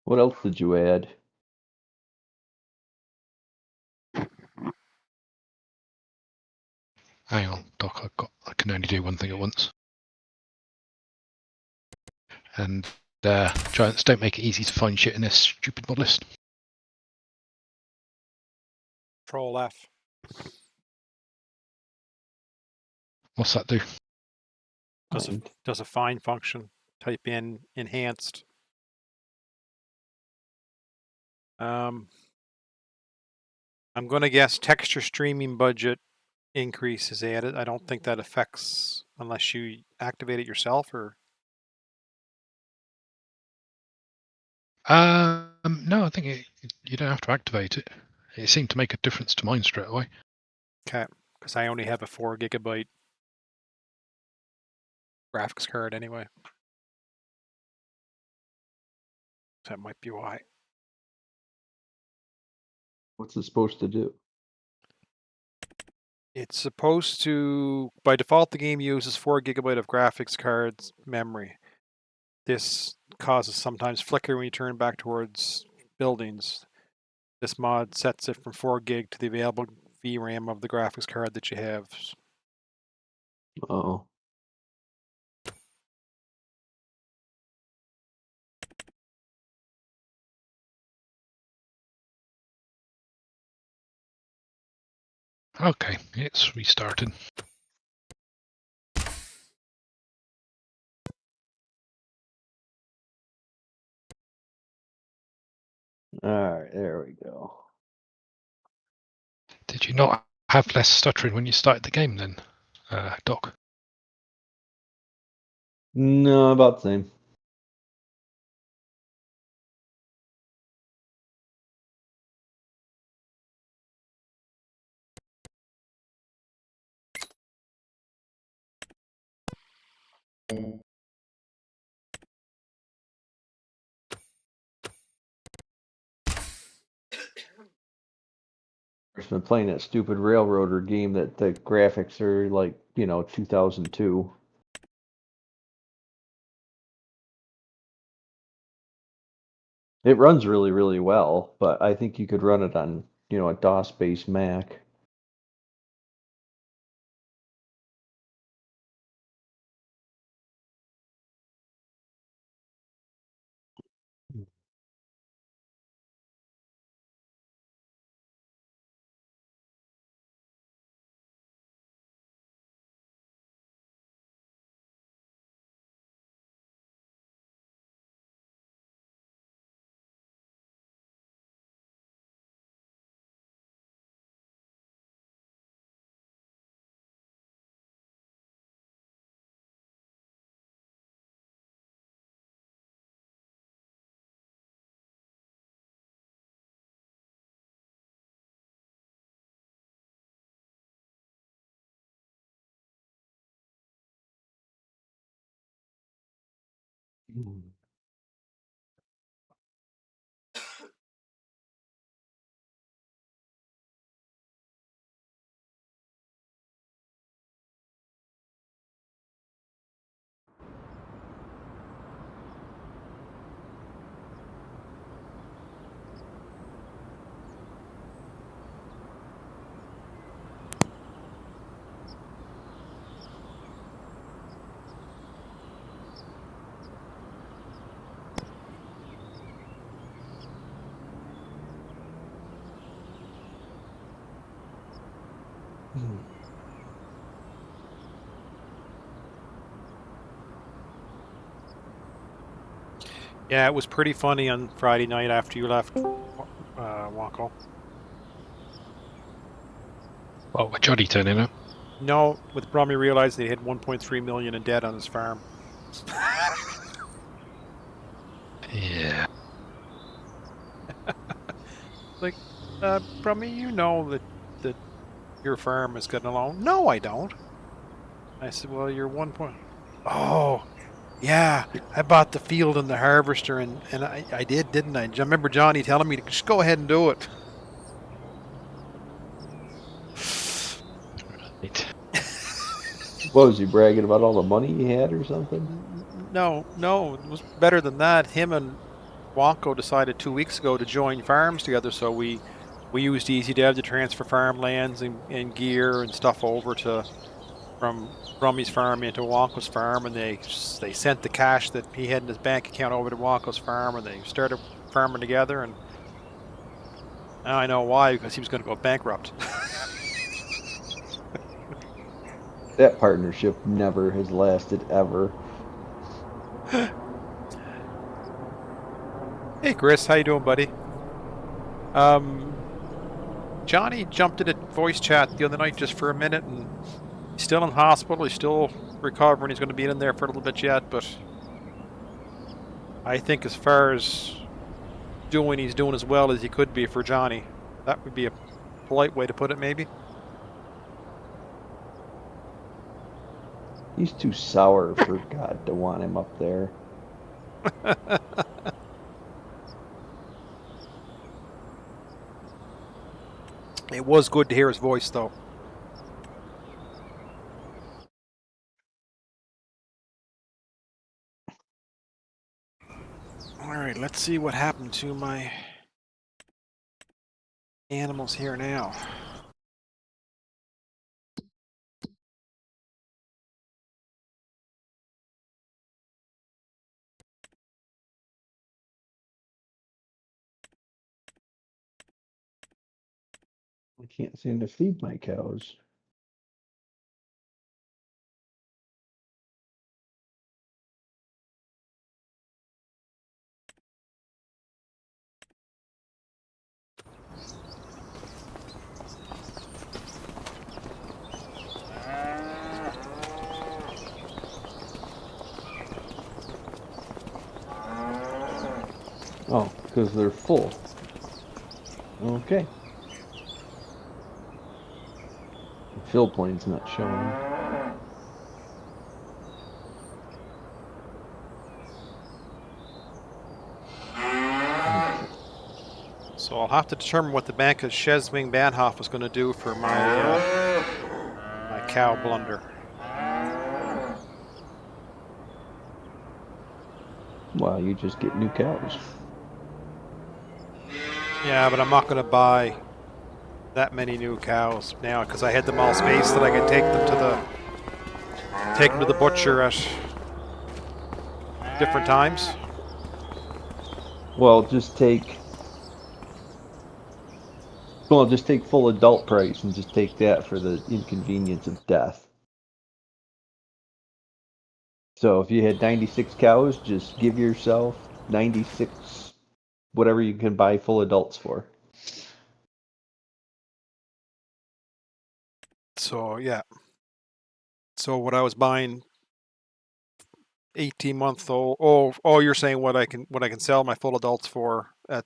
What else did you add? Hang on, Doc. I can only do one thing at once. And giants don't make it easy to find shit in this stupid mod list. Control F. What's that do? Does a find function. Type in enhanced. I'm going to guess texture streaming budget increase is added. I don't think that affects unless you activate it yourself or. No, I think you don't have to activate it. It seemed to make a difference to mine straight away. Okay, because I only have a 4 gigabyte graphics card anyway. That might be why. What's it supposed to do? It's supposed to, by default, the game uses 4 gigabyte of graphics card's memory. This causes sometimes flicker when you turn back towards buildings. This mod sets it from 4 gig to the available VRAM of the graphics card that you have. Oh. Okay, it's restarted. Alright, there we go. Did you not have less stuttering when you started the game then, Doc? No, about the same. I've been playing that stupid Railroader game that the graphics are like, 2002. It runs really, really well, but I think you could run it on, a DOS-based Mac. Yeah, it was pretty funny on Friday night after you left, Wonko. Well, with Johnny turning up. No, with Brummy realized they had 1.3 million in debt on his farm. Yeah. Like, Brummy, you know that your farm is getting along. No, I don't. I said, well, you're 1 point. Oh, yeah, I bought the field and the harvester, and I did, didn't I? I remember Johnny telling me to just go ahead and do it. Right. What was he bragging about all the money he had or something? No, it was better than that. Him and Wonko decided 2 weeks ago to join farms together, so we used EasyDev to transfer farmlands and gear and stuff over to from Rummy's farm into Wonko's farm, and they sent the cash that he had in his bank account over to Wonko's farm, and they started farming together. And now I know why, because he was going to go bankrupt. That partnership never has lasted ever. Hey Chris, how you doing, buddy? Johnny jumped in a voice chat the other night just for a minute, and he's still in hospital. He's still recovering. He's going to be in there for a little bit yet, but I think as far as he's doing as well as he could be for Johnny. That would be a polite way to put it, maybe. He's too sour for God to want him up there. It was good to hear his voice, though. Alright, let's see what happened to my animals here now. I can't seem to feed my cows. Oh, because they're full. Okay. The fill point's not showing. So I'll have to determine what the bank of Schwesing-Banhof is going to do for my my cow blunder. Well, you just get new cows. Yeah, but I'm not going to buy that many new cows now because I had them all spaced that I could take them to the butcher at different times. Well, just take full adult price and just take that for the inconvenience of death. So if you had 96 cows, just give yourself 96, whatever you can buy full adults for. So yeah. So what I was buying 18-month-old. Oh, you're saying what I can sell my full adults for at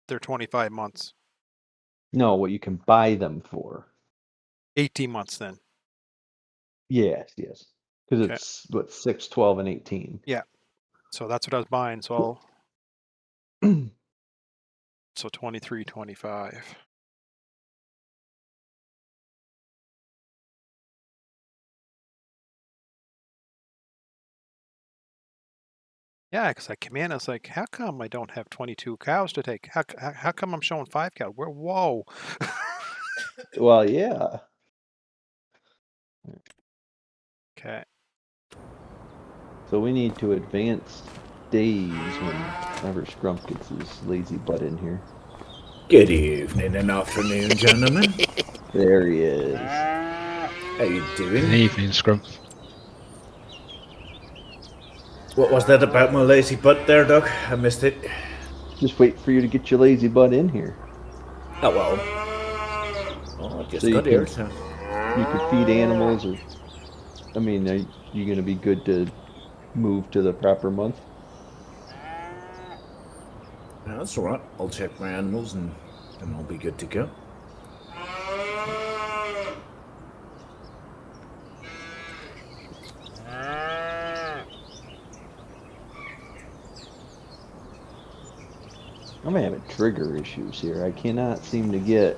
their 25 months. No, what you can buy them for. 18 months then. Yes. Because Okay. it's what 6, 12, and 18. Yeah. So that's what I was buying. So so 23, 25. Yeah, because I came in, I was like, how come I don't have 22 cows to take? How come I'm showing 5 cows? Whoa. Well, yeah. Okay. So we need to advance days whenever Scrump gets his lazy butt in here. Good evening and afternoon, gentlemen. There he is. How you doing? Good evening, Scrum. What was that about my lazy butt there, Doug? I missed it. Just wait for you to get your lazy butt in here. Oh, well. Oh, I just So you got here. can- You could feed animals, or I mean, are you going to be good to move to the proper month? Yeah, that's alright. I'll check my animals and I'll be good to go. I'm having trigger issues here. I cannot seem to get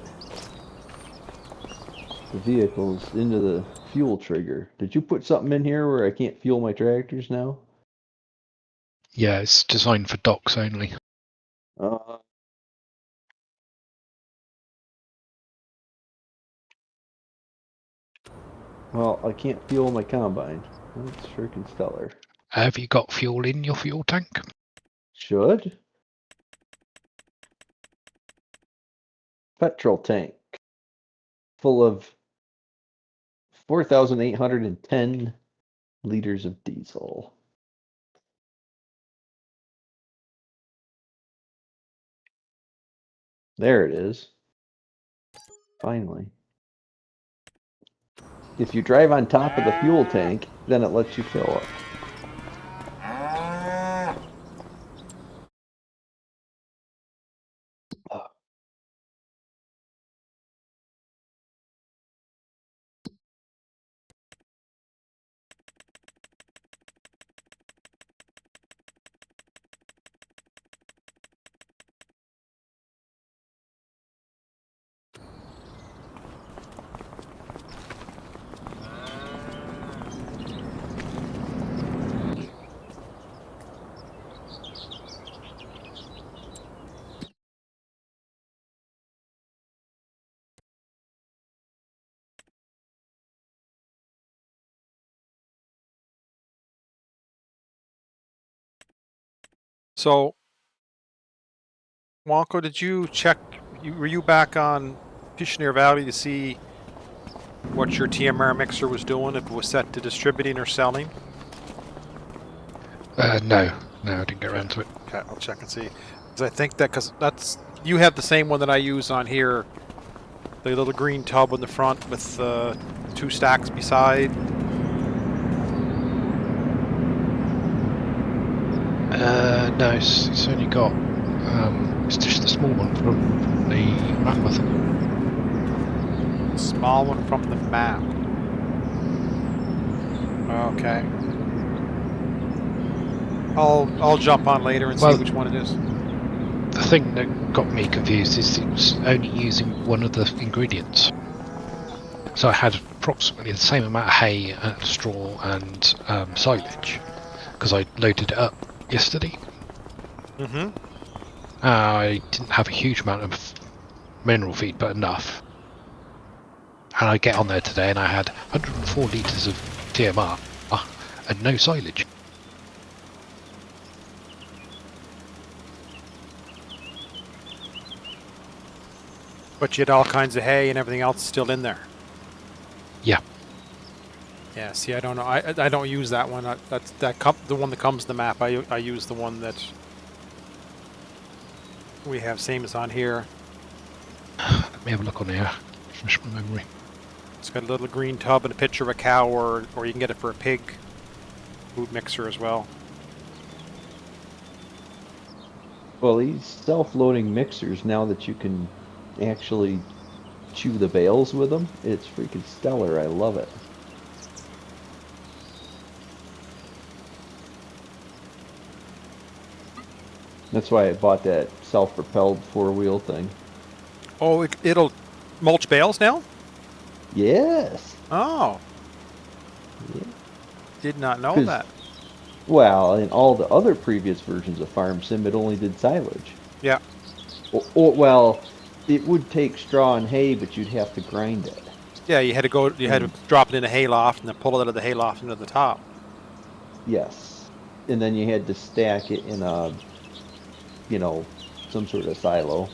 the vehicles into the fuel trigger. Did you put something in here where I can't fuel my tractors now? Yeah, it's designed for docks only. Uh, well, I can't fuel my combine. That's freaking stellar. Have you got fuel in your fuel tank? Should. Petrol tank. Full of 4,810 liters of diesel. There it is. Finally. If you drive on top of the fuel tank, then it lets you fill it. So, Wonko, did you check? Were you back on Pioneer Valley to see what your TMR mixer was doing? If it was set to distributing or selling? No, I didn't get around to it. Okay, I'll check and see. Because I think because you have the same one that I use on here, the little green tub on the front with 2 stacks beside. No, it's only got. It's just the small one from the map, I think. Small one from the map. Okay. I'll jump on later and see which one it is. The thing that got me confused is it was only using one of the ingredients. So I had approximately the same amount of hay, and straw, and silage because I loaded it up yesterday. Mm-hmm. I didn't have a huge amount of mineral feed, but enough. And I get on there today and I had 104 litres of TMR and no silage. But you had all kinds of hay and everything else still in there. Yeah. Yeah. See, I don't know. I don't use that one. The one that comes in the map. I use the one that we have, same as on here. Let me have a look on here. Refresh my memory. It's got a little green tub and a picture of a cow, or you can get it for a pig food mixer as well. Well, these self-loading mixers, now that you can actually chew the bales with them, it's freaking stellar. I love it. That's why I bought that self-propelled 4-wheel thing. Oh, it'll mulch bales now? Yes. Oh. Yeah. Did not know that. Well, in all the other previous versions of Farm Sim, it only did silage. Yeah. Well, it would take straw and hay, but you'd have to grind it. Yeah, you had to go. You had to drop it in a hayloft and then pull it out of the hayloft into the top. Yes, and then you had to stack it in a, some sort of silo.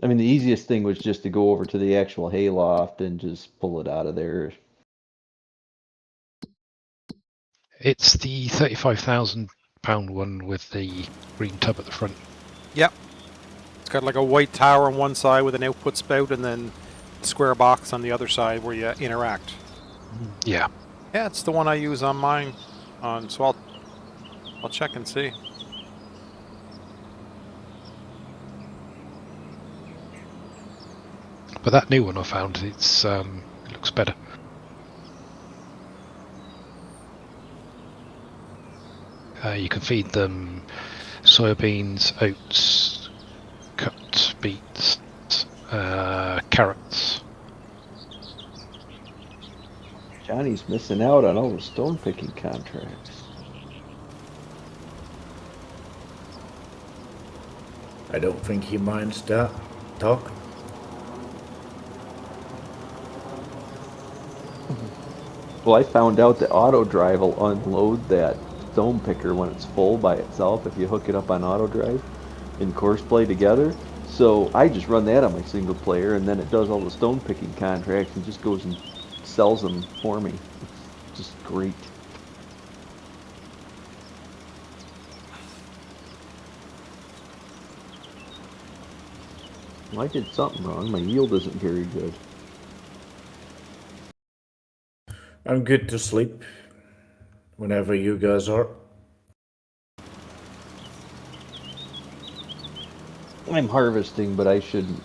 I mean, the easiest thing was just to go over to the actual hayloft and just pull it out of there. It's the £35,000 one with the green tub at the front. Yep. It's got like a white tower on one side with an output spout, and then a square box on the other side where you interact. Yeah. Yeah, it's the one I use on mine. So I'll check and see. But that new one I found, it looks better. You can feed them soybeans, oats, cut beets, carrots. Johnny's missing out on all the stone picking contracts. I don't think he minds that talk. Well, I found out that auto drive will unload that stone picker when it's full by itself if you hook it up on auto drive and course play together. So I just run that on my single player, and then it does all the stone picking contracts and just goes and sells them for me. It's just great. Well, I did something wrong. My yield isn't very good. I'm good to sleep whenever you guys are. I'm harvesting, but I shouldn't.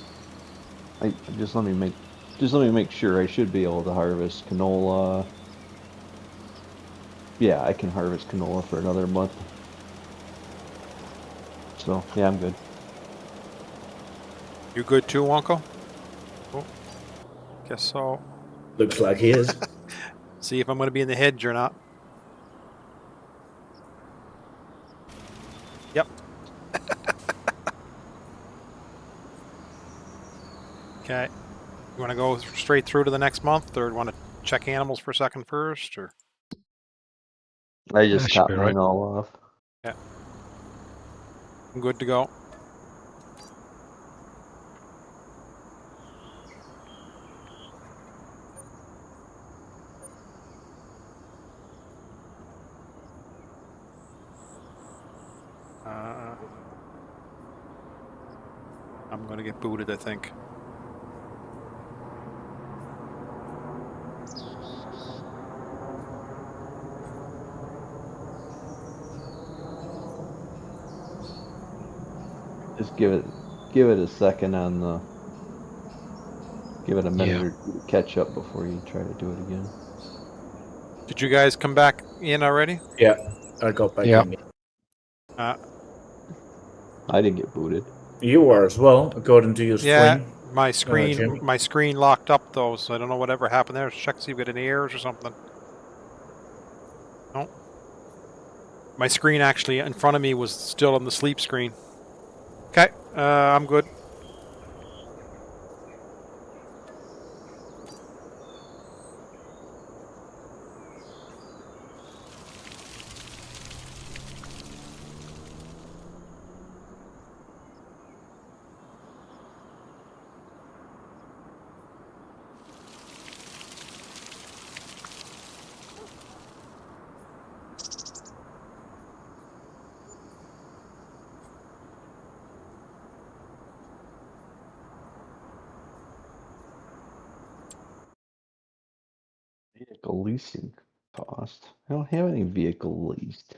I just let me make sure. I should be able to harvest canola. Yeah, I can harvest canola for another month. So yeah, I'm good. You good too, Uncle? Oh, guess so. Looks like he is. See if I'm going to be in the hedge or not. Yep. Okay. You want to go straight through to the next month, or want to check animals for a second first, or? I That just should top be mine right. all off. Yeah. I'm good to go. I'm going to get booted, I think. Just give it a second on the give it a minute Yeah. or two to catch up before you try to do it again. Did you guys come back in already? Yeah, I got back Yeah. in. Uh, I didn't get booted. You are as well, according to your yeah, stream, my screen Jimmy. my screen locked up though, so I don't know whatever happened there. Check to see if we had any errors or something. No. My screen actually in front of me was still on the sleep screen. Okay, I'm good. Vehicle leasing cost. I don't have any vehicle leased.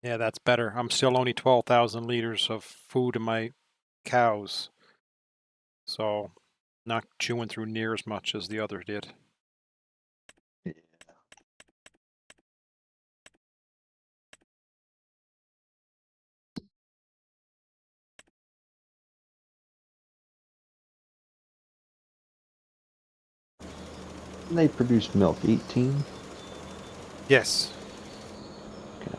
Yeah, that's better. I'm still only 12,000 liters of food in my cows, so not chewing through near as much as the other did. And they produce milk 18. Yes. Okay.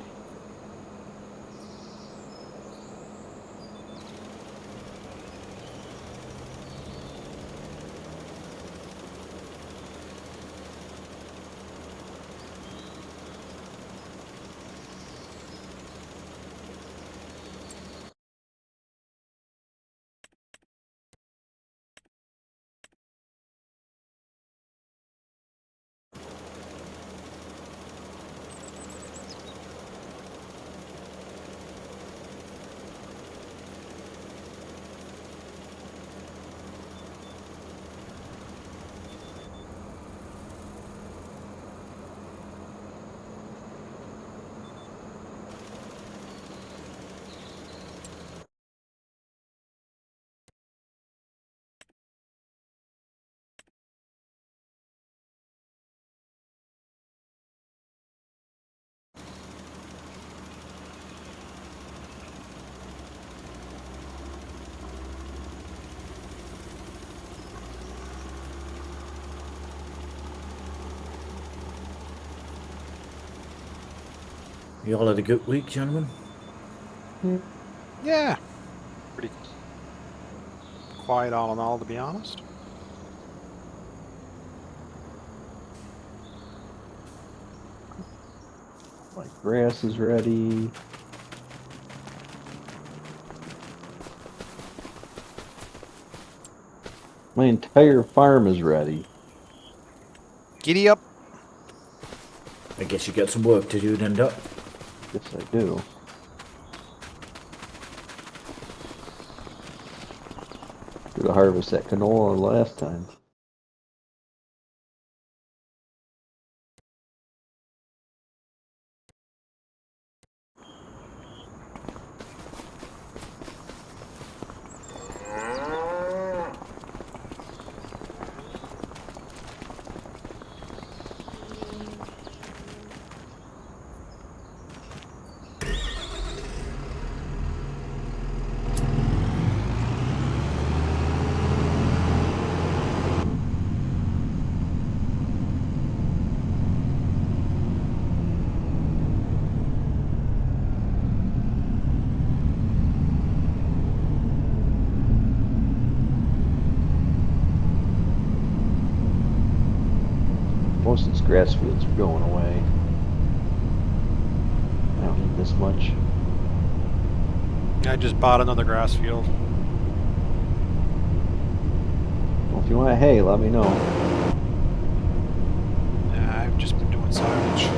You all had a good week, gentlemen? Yeah. Pretty quiet all in all, to be honest. My grass is ready. My entire farm is ready. Giddy up. I guess you got some work to do then, Doc. Yes, I do. Should have harvested that canola last time. Most of these grass fields are going away. I don't need this much. I just bought another grass field. Well, if you want hay, let me know. Yeah, I've just been doing silage.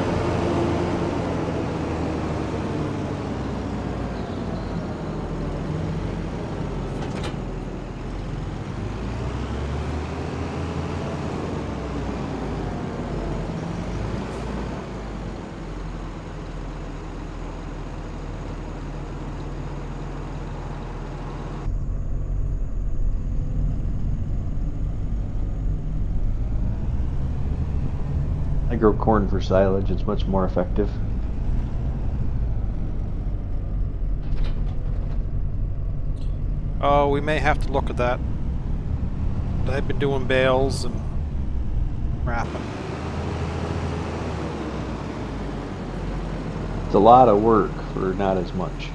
I grow corn for silage. It's much more effective. Oh, we may have to look at that. I've been doing bales and wrapping. It's a lot of work for not as much.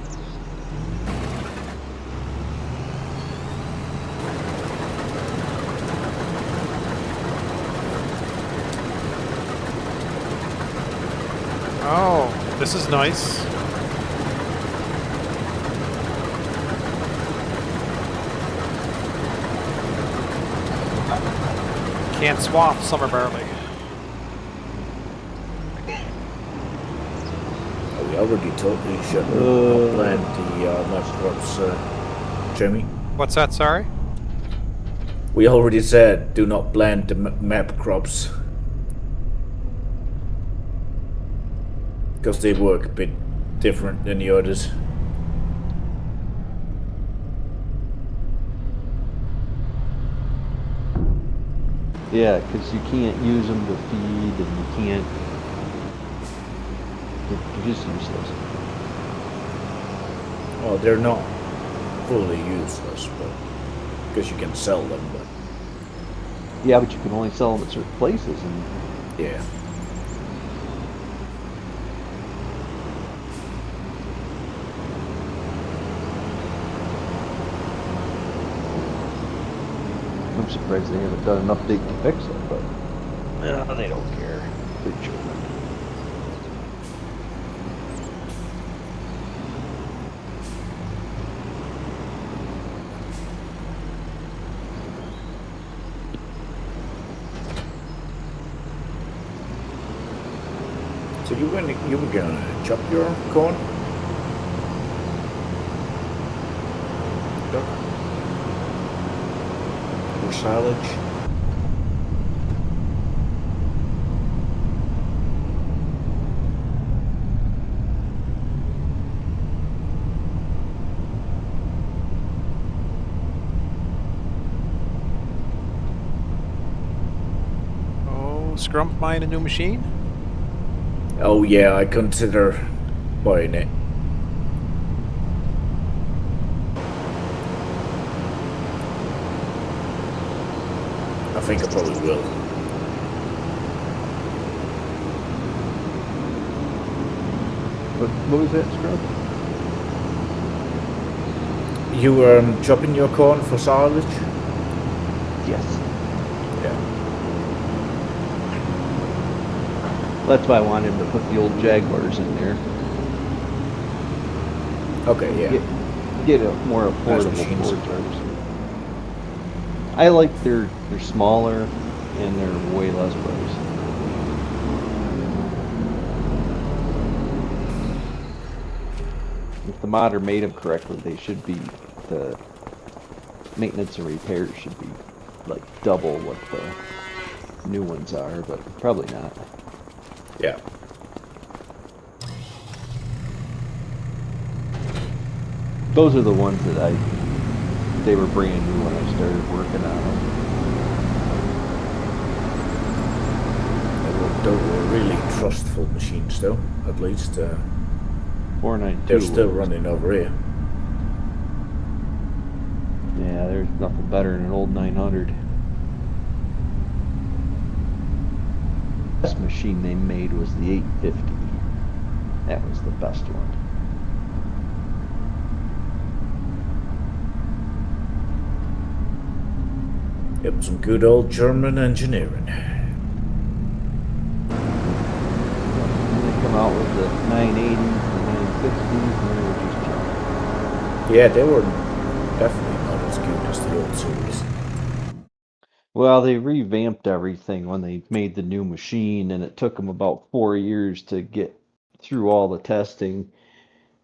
Oh, this is nice. Can't swap summer barley. We already told you should not plant the nut crops, Jamie. What's that, sorry? We already said do not plant the map crops. Because they work a bit different than the others. Yeah, because you can't use them to feed, and you can't. They're just useless. Well, they're not fully useless, but because you can sell them, but Yeah, but you can only sell them at certain places, and yeah. I'm surprised they haven't done an update to fix it, but they don't care. They're children. So you were gonna chop your corn? Doc? Or silage? Oh, Scrump buying a new machine? Oh yeah, I consider buying it. I think I probably will. What was that, Scrub? You chopping your corn for silage? Yes. Yeah. That's why I wanted him to put the old Jaguars in there. Okay, yeah. Get a more Nice affordable machines. 4-jars. I like they're smaller and they're way less price. If the modder made them correctly, they should be, the maintenance and repairs should be like double what the new ones are, but probably not. Yeah. Those are the ones that they were brand new when I started working on them. They were really trustful machines, though. At least 492. they're still running over here. Yeah, there's nothing better than an old 900. The best machine they made was the 850. That was the best one. Yep, some good old German engineering. And they come out with the 980s, the 960s, and they were just junk. Yeah, they were definitely not as good as the old series. Well, they revamped everything when they made the new machine, and it took them about 4 years to get through all the testing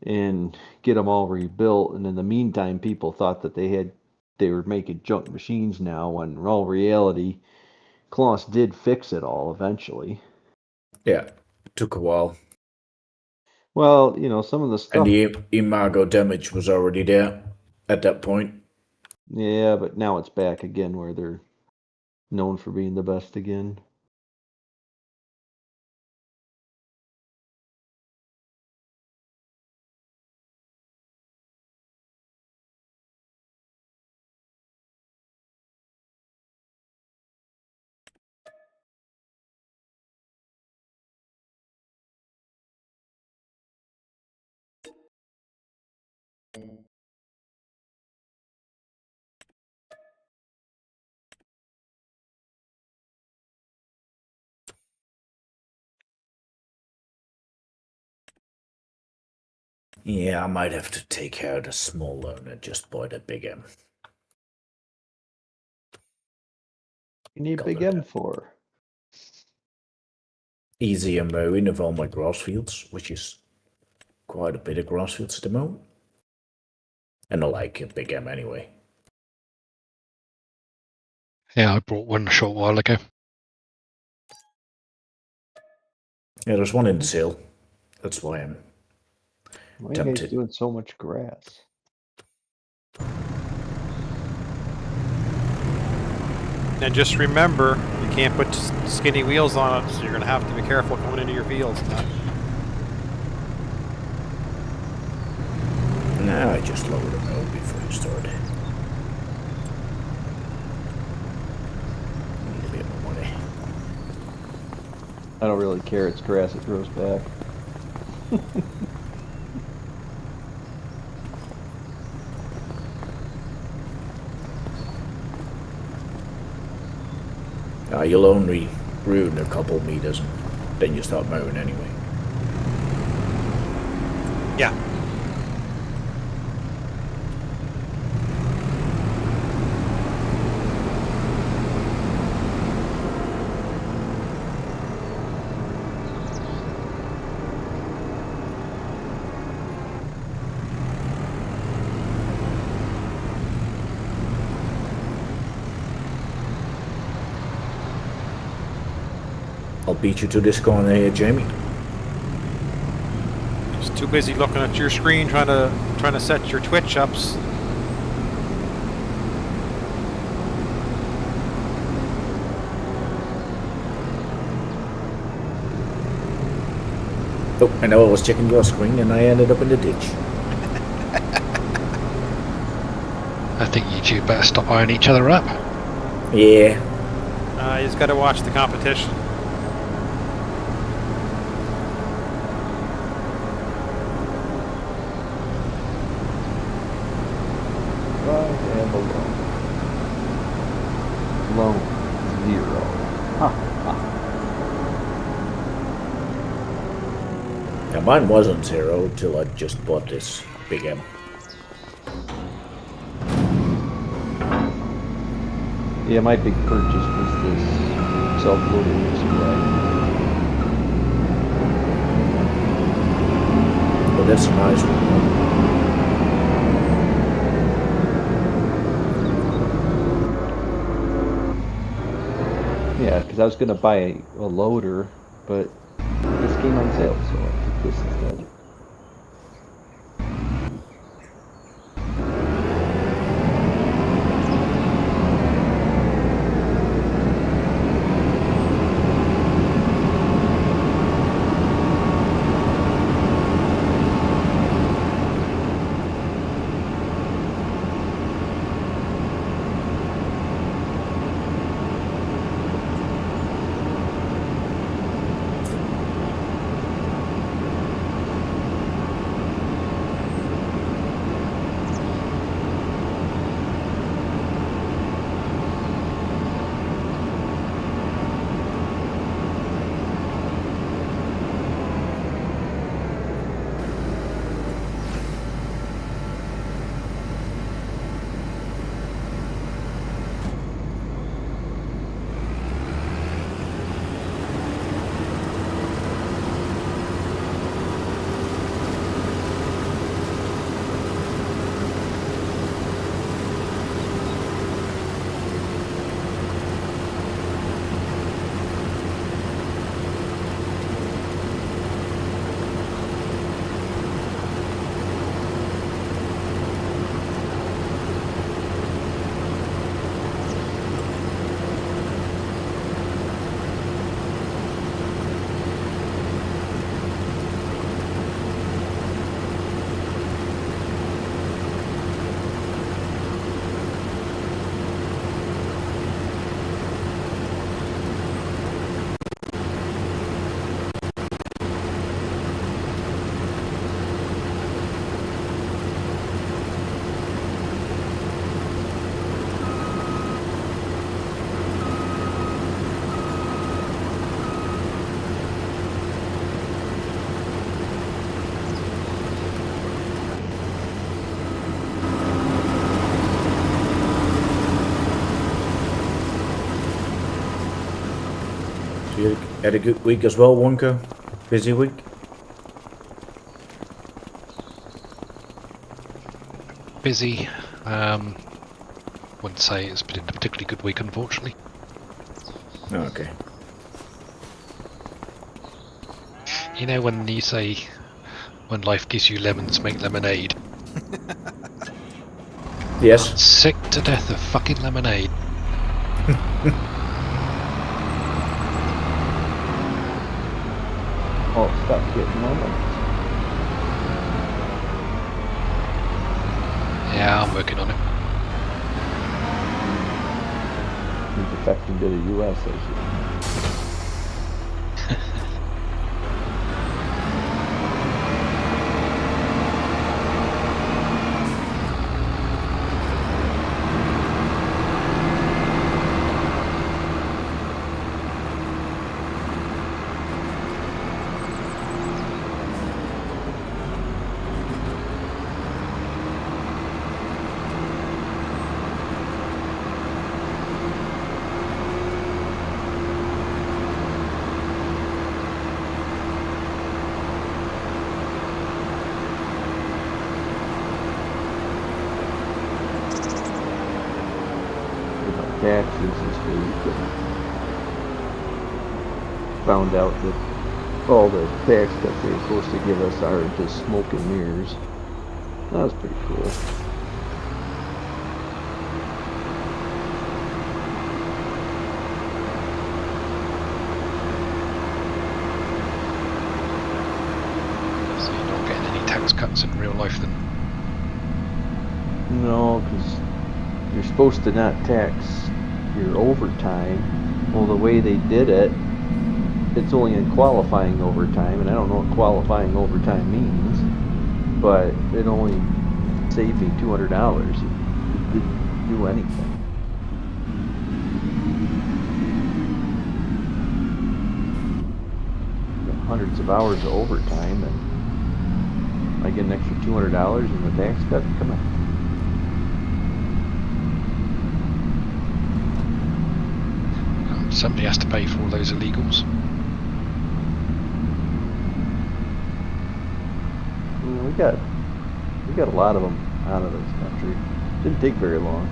and get them all rebuilt. And in the meantime, people thought that they were making junk machines now, when in all reality, Kloss did fix it all eventually. Yeah, it took a while. Well, some of the And stuff, the imago damage was already there at that point. yeah, but now it's back again where they're known for being the best again. Yeah, I might have to take out a small loan and just buy the big M. You need Got Big it. M for. Easier mowing of all my grass fields, which is quite a bit of grass fields to mow. And I like a big M anyway. Yeah, I brought one a short while ago. Yeah, there's one in the sale. That's why I'm Why are you guys tempted. doing so much grass? And just remember, you can't put skinny wheels on it, so you're going to have to be careful coming into your fields. Nah, I just lowered the mow before you started. Need a bit more money. I don't really care. It's grass. It grows back. You'll only ruin a couple meters and then you start mowing anyway. Yeah. I'll beat you to this corner here, Jamie. Just too busy looking at your screen trying to set your Twitch ups. Oh, I know I was checking your screen and I ended up in the ditch. I think you two better stop eyeing each other up. Yeah. You just got to watch the competition. below. Loan 0. Ha ha. Yeah, mine wasn't 0 till I just bought this big M. Yeah, my big purchase was this self-loading mixer wagon. But that's a nice one. Yeah, because I was going to buy a loader, but this came on sale, so I took this instead. So you had a good week as well, Wonka? Busy week? Busy. Wouldn't say it's been a particularly good week, unfortunately. Oh, okay. You know when you say, when life gives you lemons, make lemonade. Yes. I'm sick to death of fucking lemonade. Oh, stop getting lemons. Yeah, I'm working on it. You're defecting to the U.S., I see. Taxes this week. Found out that all the tax cuts they were supposed to give us are just smoke and mirrors. That was pretty cool. So you're not getting any tax cuts in real life then? No, because you're supposed to not tax your overtime. Well, the way they did it, it's only in qualifying overtime, and I don't know what qualifying overtime means, but it only saved me $200. do anything. Hundreds of hours of overtime, and I get an extra $200 in the tax cut. Come on. Somebody has to pay for all those illegals. We got a lot of them out of this country. Didn't take very long.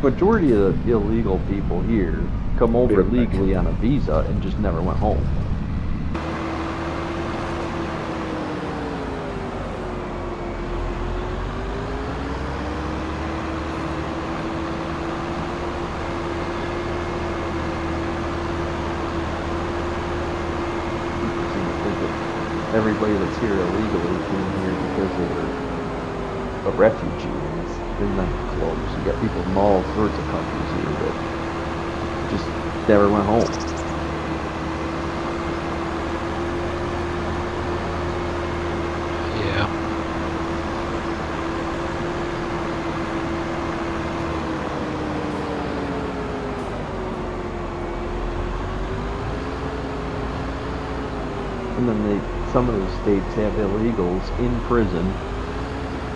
Majority of the illegal people here come over legally on a visa and just never went home. Everybody that's here illegally came here because they were a refugee. They're not close. You got people from all sorts of countries here that just never went home. Yeah. And then some of the states have illegals in prison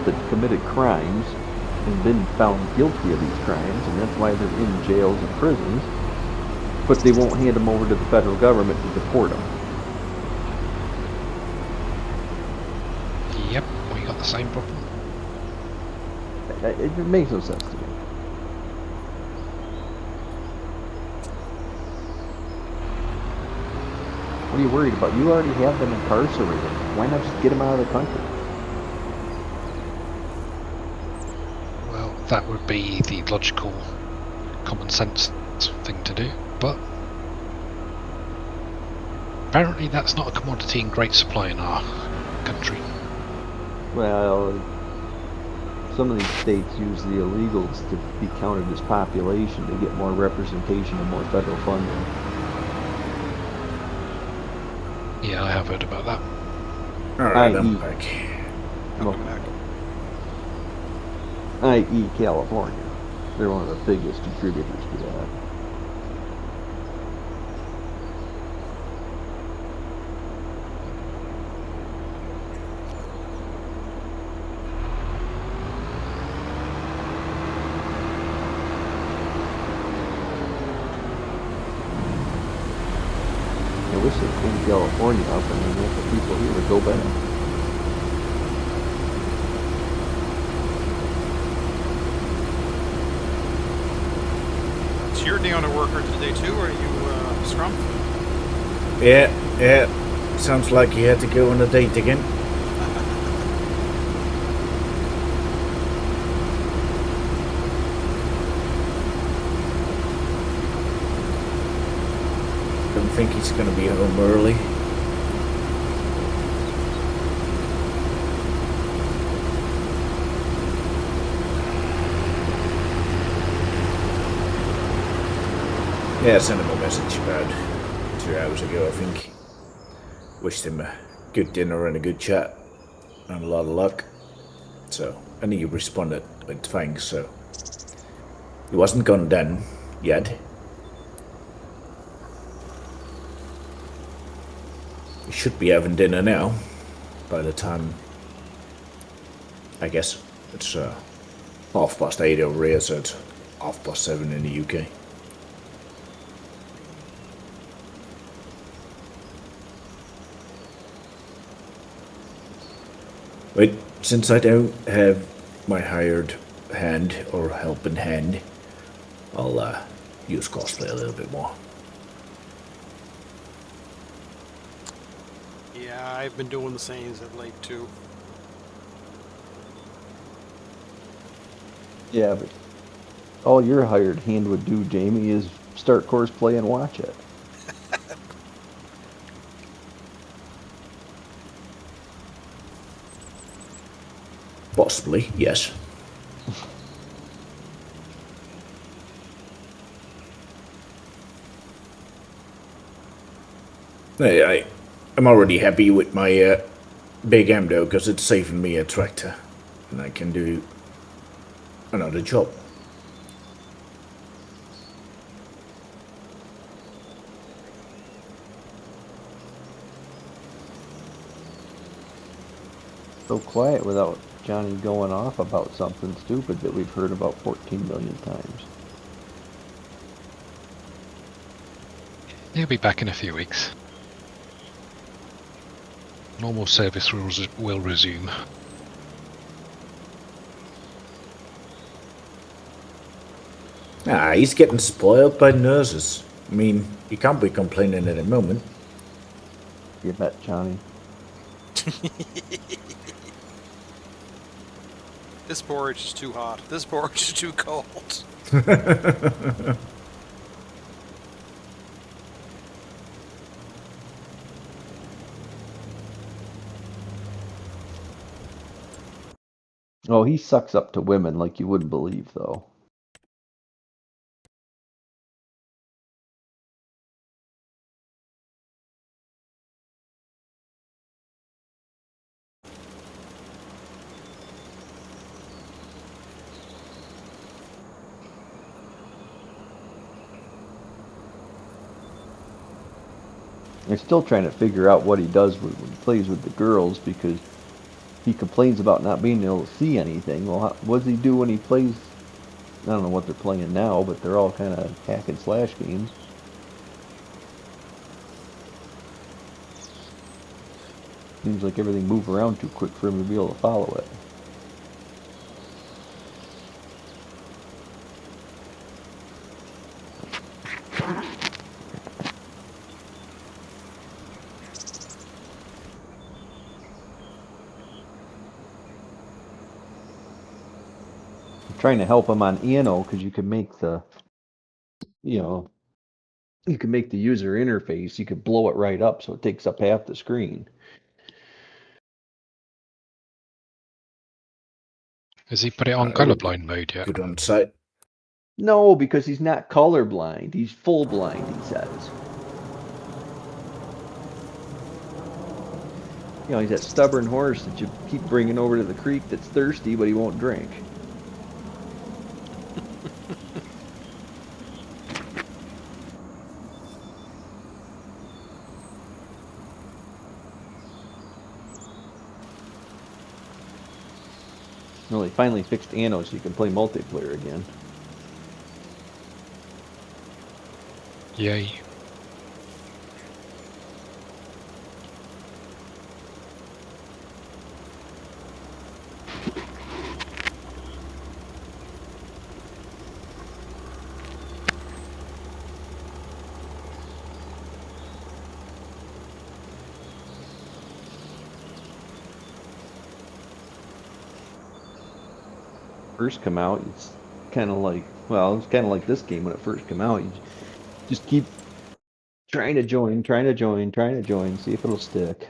that committed crimes and been found guilty of these crimes, and that's why they're in jails and prisons, but they won't hand them over to the federal government to deport them. Yep, we got the same problem. It makes no sense to me. What are you worried about? You already have them incarcerated. Why not just get them out of the country? Well, that would be the logical, common sense thing to do, but apparently that's not a commodity in great supply in our country. Well, some of these states use the illegals to be counted as population to get more representation and more federal funding. Yeah, I have heard about that. Alright, I'm back. I.e. California. They're one of the biggest contributors to that. I wish they cleaned California up and then let the people here would go back. So you're down at worker today too, or are you scrum? Yeah. Sounds like you had to go on a date again. Don't think he's gonna be home early. Yeah, I sent him a message about 2 hours ago, I think. Wished him a good dinner and a good chat and a lot of luck. So, and he responded with thanks, so he wasn't gone then yet. We should be having dinner now by the time, I guess it's 8:30 over here, so it's 7:30 in the UK. But since I don't have my hired hand or helping hand, I'll use cosplay a little bit more. Yeah, I've been doing the same of late too. Yeah, but all your hired hand would do, Jamie, is start courseplay and watch it. Possibly, yes. I'm already happy with my Big M though, because it's saving me a tractor, and I can do another job. So quiet without Johnny going off about something stupid that we've heard about 14 million times. He'll be back in a few weeks. Normal service will resume. Ah, he's getting spoiled by nurses. I mean, he can't be complaining at the moment. You bet, Johnny. This porridge is too hot. This porridge is too cold. Oh, he sucks up to women like you wouldn't believe, though. I'm still trying to figure out what he does when he plays with the girls because he complains about not being able to see anything. Well, what does he do when he plays? I don't know what they're playing now, but they're all kind of hack and slash games. Seems like everything moves around too quick for him to be able to follow it. I'm trying to help him on Ano because you can make the, you know, you can make the user interface. You could blow it right up so it takes up half the screen. Has he put it on That would be colorblind mode yet? good on site. No, because he's not colorblind. He's full blind, he says. You know, he's that stubborn horse that you keep bringing over to the creek that's thirsty, but he won't drink. Well, they finally fixed Ano so you can play multiplayer again. Yay. First come out, it's kind of like, well, it's kind of like this game when it first came out. You just keep trying to join, trying to join, trying to join, see if it'll stick.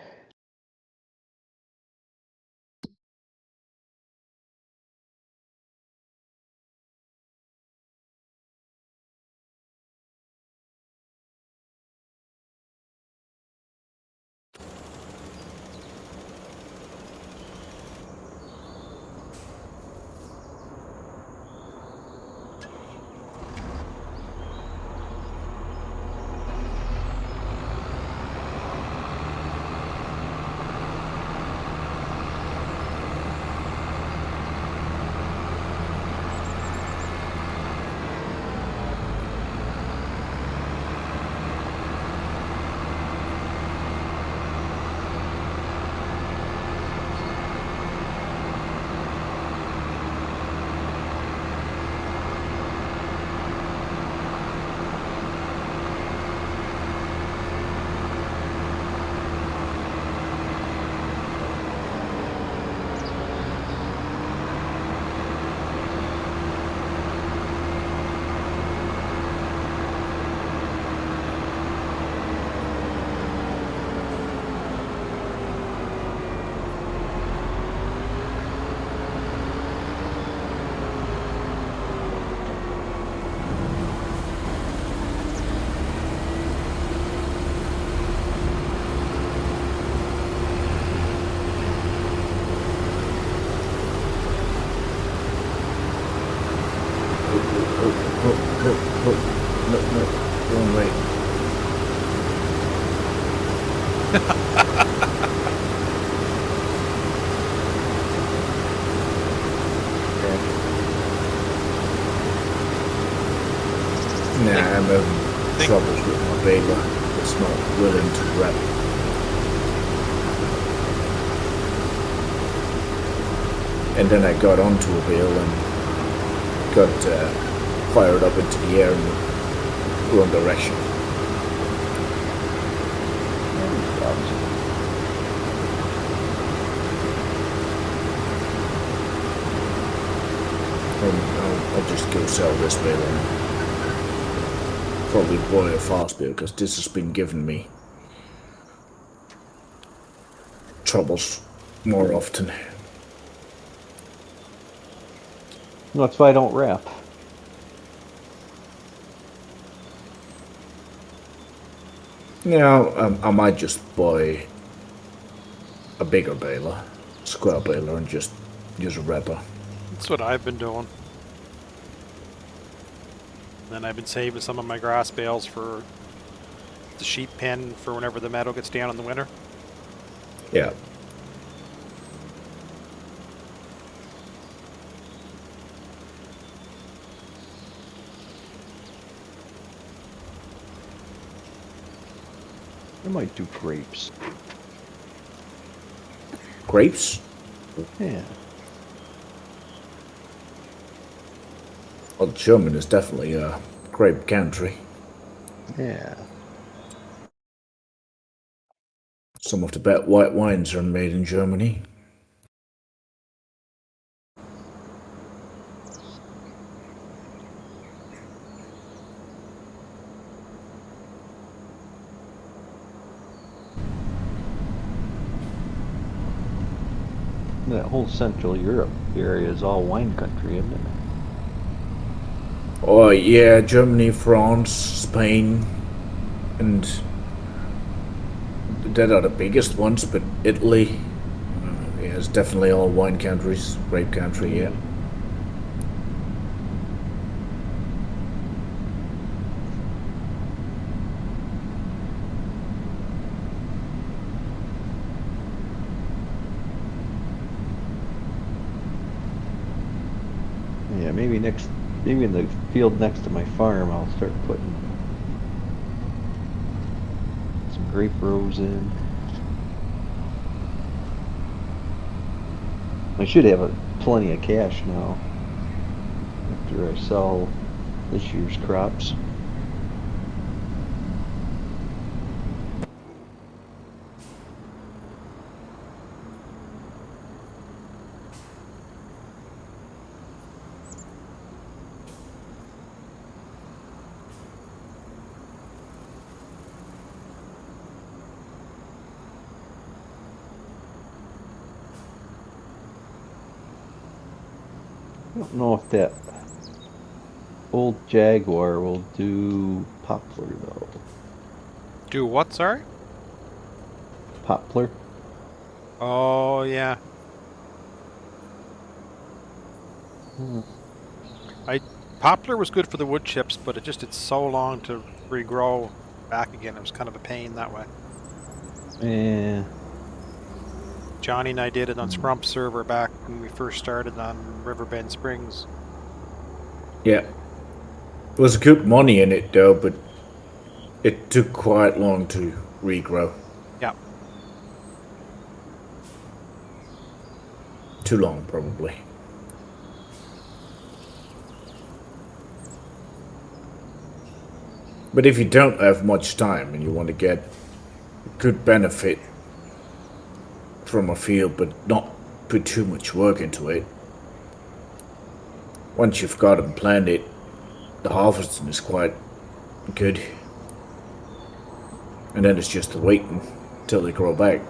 I'm having troubles with my baler. It's not willing to wrap. And then I got onto a bale and got fired up into the air in the wrong direction. I'll just go sell this bale and probably buy a fast bale because this has been giving me troubles more often. That's why I don't wrap. Now, I might just buy a bigger baler, square baler, and just use a wrapper. That's what I've been doing. Then I've been saving some of my grass bales for the sheep pen for whenever the meadow gets down in the winter. Yeah. I might do grapes. Grapes? Yeah. Well, German is definitely a grape country. Yeah. Some of the best white wines are made in Germany. That whole Central Europe area is all wine country, isn't it? Oh yeah, Germany, France, Spain, and that are the biggest ones, but Italy, yeah, it's definitely all wine countries, grape country, yeah. Yeah, maybe in the field next to my farm, I'll start putting some grape rows in. I should have plenty of cash now after I sell this year's crops. I don't know if that old Jaguar will do poplar though. Do what, sorry? Poplar? Oh, yeah. Poplar was good for the wood chips, but it's so long to regrow back again. It was kind of a pain that way. Yeah. Johnny and I did it on Scrump server back when we first started on Riverbend Springs. Yeah. There was good money in it though, but it took quite long to regrow. Yeah. Too long, probably. But if you don't have much time and you want to get good benefit from a field but not put too much work into it, once you've got them planted, the harvesting is quite good. And then it's just waiting till they grow back.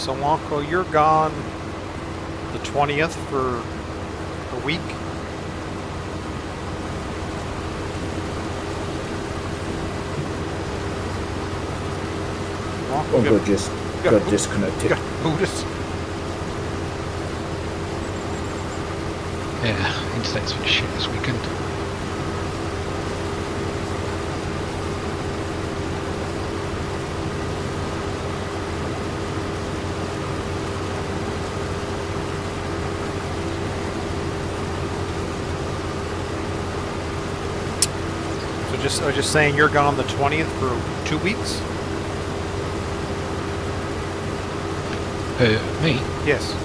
So, Wonko, you're gone the 20th for a week. Wonko, Wonko just got disconnected. got booted. Yeah, internet's been shit this weekend. So I was just saying you're gone the 20th for 2 weeks? Me? Yes.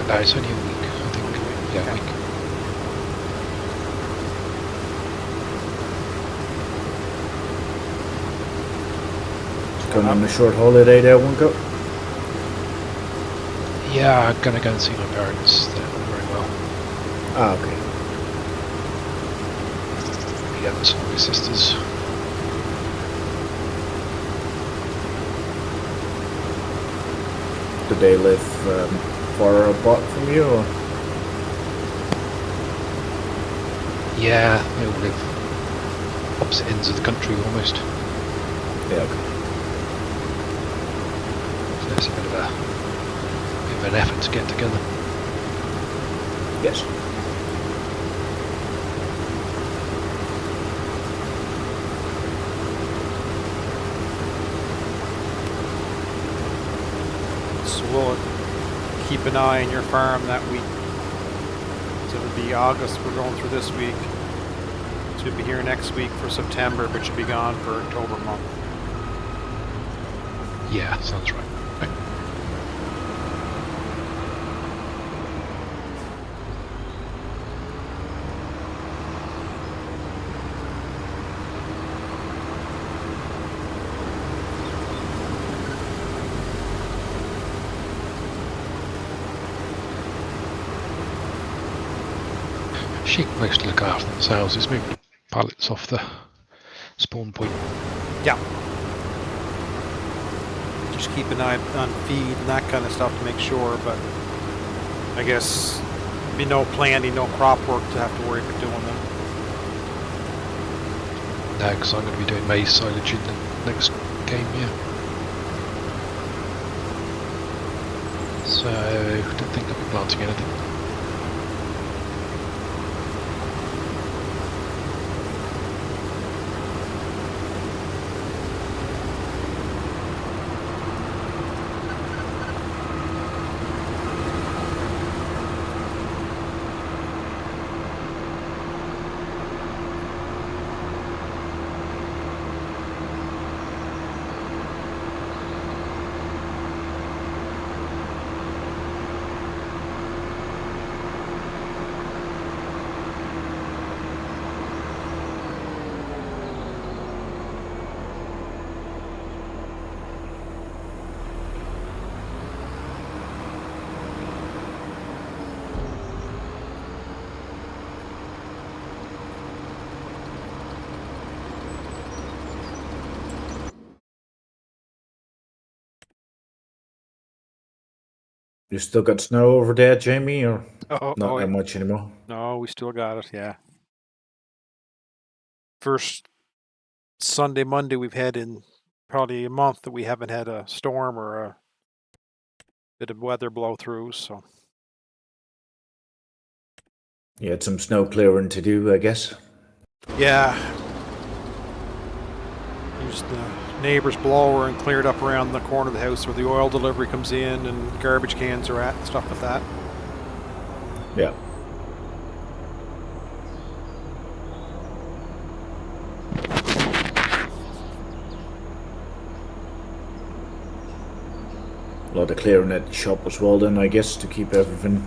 No, it's only a week, I think. Yeah, a week. Going on a short holiday there, Wonko? Yeah, I'm gonna go and see my parents. They're not very well. Ah, okay. Yeah, that's all my sisters. Do they live far apart from you, or? Yeah, they all live opposite ends of the country almost. Yeah, okay. So it's a bit of an effort to get together. Yes. So we'll keep an eye on your farm that week. So it'll be August, we're going through this week. So you'll be here next week for September, but you'll be gone for October month. Yeah, sounds right. Sheep mostly look after themselves. It's moving pallets off the spawn point. Yeah. Just keep an eye on feed and that kind of stuff to make sure, but I guess be no planting, no crop work to have to worry about doing them. No, because I'm going to be doing maize silage in the next game, yeah. So, I don't think I'll be planting anything. You still got snow over there, Jamie, or not yeah. that much anymore? No, we still got it, yeah. First Sunday, Monday we've had in probably a month that we haven't had a storm or a bit of weather blow through, so. You had some snow clearing to do, I guess. Yeah. Used the neighbor's blower and cleared up around the corner of the house where the oil delivery comes in and garbage cans are at and stuff like that. Yeah. A lot of clearing at the shop as well then, I guess, to keep everything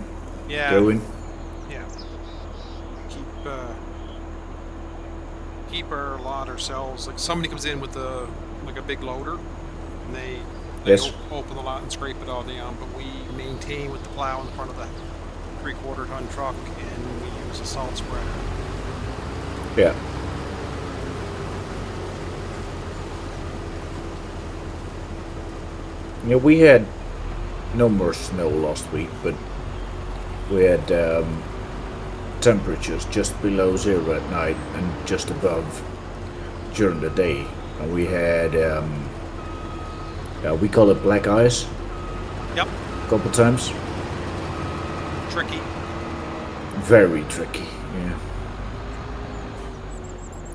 going. Yeah. Keep our lot ourselves. Like somebody comes in with a big loader and they Yes. open the lot and scrape it all down, but we maintain with the plow in the front of the 3/4 ton truck and we use a salt spreader. Yeah. Yeah, we had no more snow last week, but we had temperatures just below zero at night and just above during the day. And we had, we call it black ice Yep. a couple times. Tricky. Very tricky, yeah.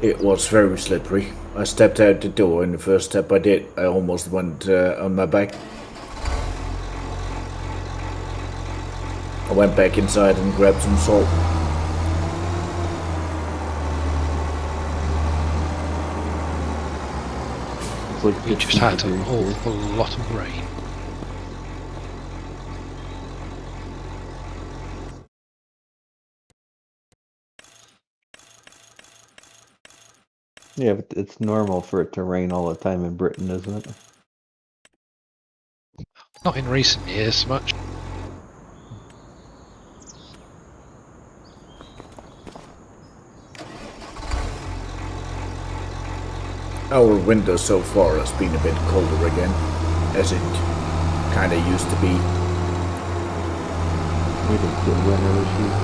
It was very slippery. I stepped out the door, and the first step I did, I almost went on my back. I went back inside and grabbed some salt. It's like We just 15 had degrees an here. awful lot of rain. Yeah, but it's normal for it to rain all the time in Britain, isn't it? Not in recent years much. Our winter so far has been a bit colder again, as it kinda used to be. We didn't get winter this year.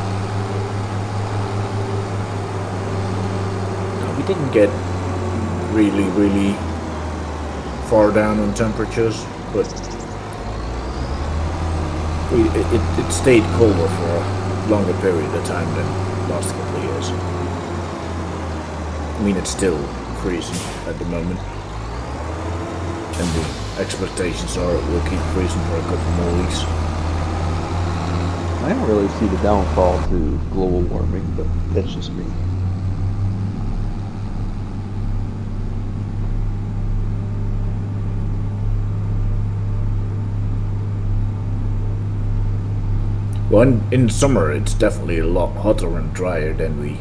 We didn't get really far down on temperatures, but it stayed colder for a longer period of time than last couple of years. I mean, it's still freezing at the moment, and the expectations are it will keep freezing for a couple more weeks. I don't really see the downfall to global warming, but that's just me. Well, in summer it's definitely a lot hotter and drier than we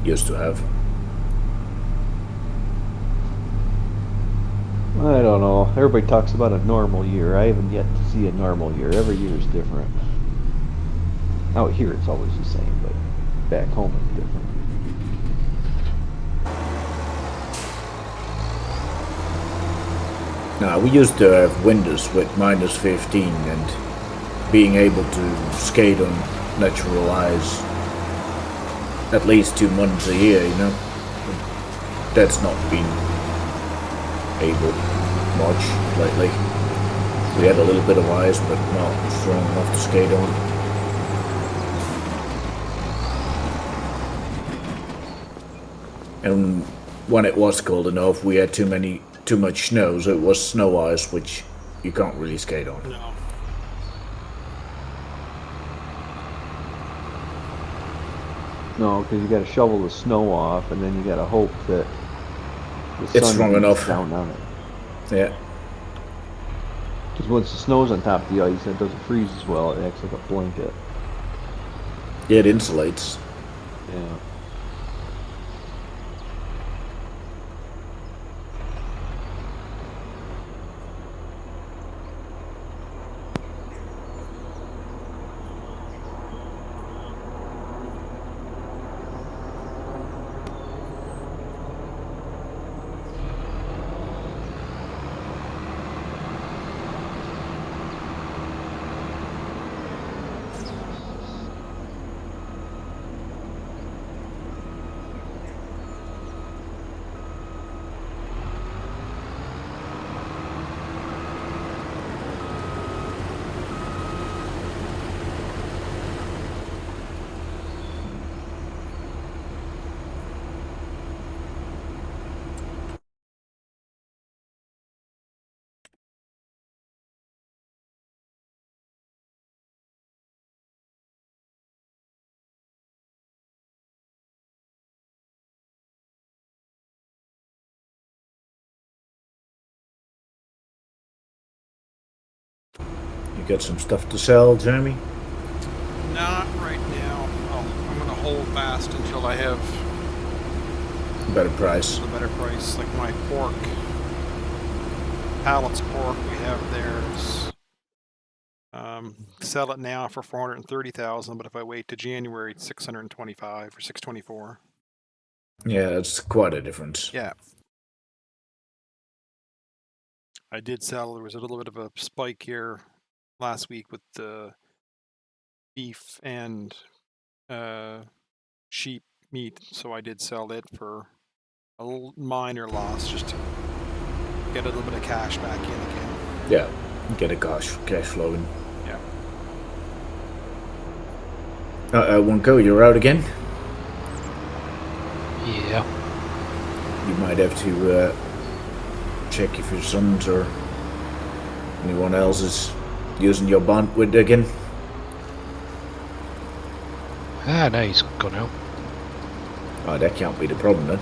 used to have. I don't know. Everybody talks about a normal year. I haven't yet to see a normal year. Every year is different. Out here it's always the same, but back home it's different. Now, we used to have winters with minus 15 and being able to skate on natural ice at least 2 months a year, you know. That's not been able much lately. We had a little bit of ice, but not strong enough to skate on. And when it was cold enough, we had too much snow, so it was snow ice, which you can't really skate on. No. No, because you got to shovel the snow off, and then you got to hope that the It's sun strong beats enough. down on it. Yeah. Because once the snow's on top of the ice and it doesn't freeze as well, it acts like a blanket. Yeah, it insulates. Yeah. You got some stuff to sell, Jeremy? Not right now. Oh, I'm gonna hold fast until I have Better price. a better price. Like my pork, pallets of pork we have there is sell it now for 430,000, but if I wait to January, it's 625 or 624. Yeah, it's quite a difference. Yeah. I did sell. There was a little bit of a spike here last week with the beef and sheep meat, so I did sell it for a little minor loss just to get a little bit of cash back in again. Yeah, get a cash flowing. Yeah. Wonko, you're out again? Yeah. You might have to check if your sons or anyone else is using your bandwidth again. Ah, no, he's gone out. Oh, that can't be the problem then.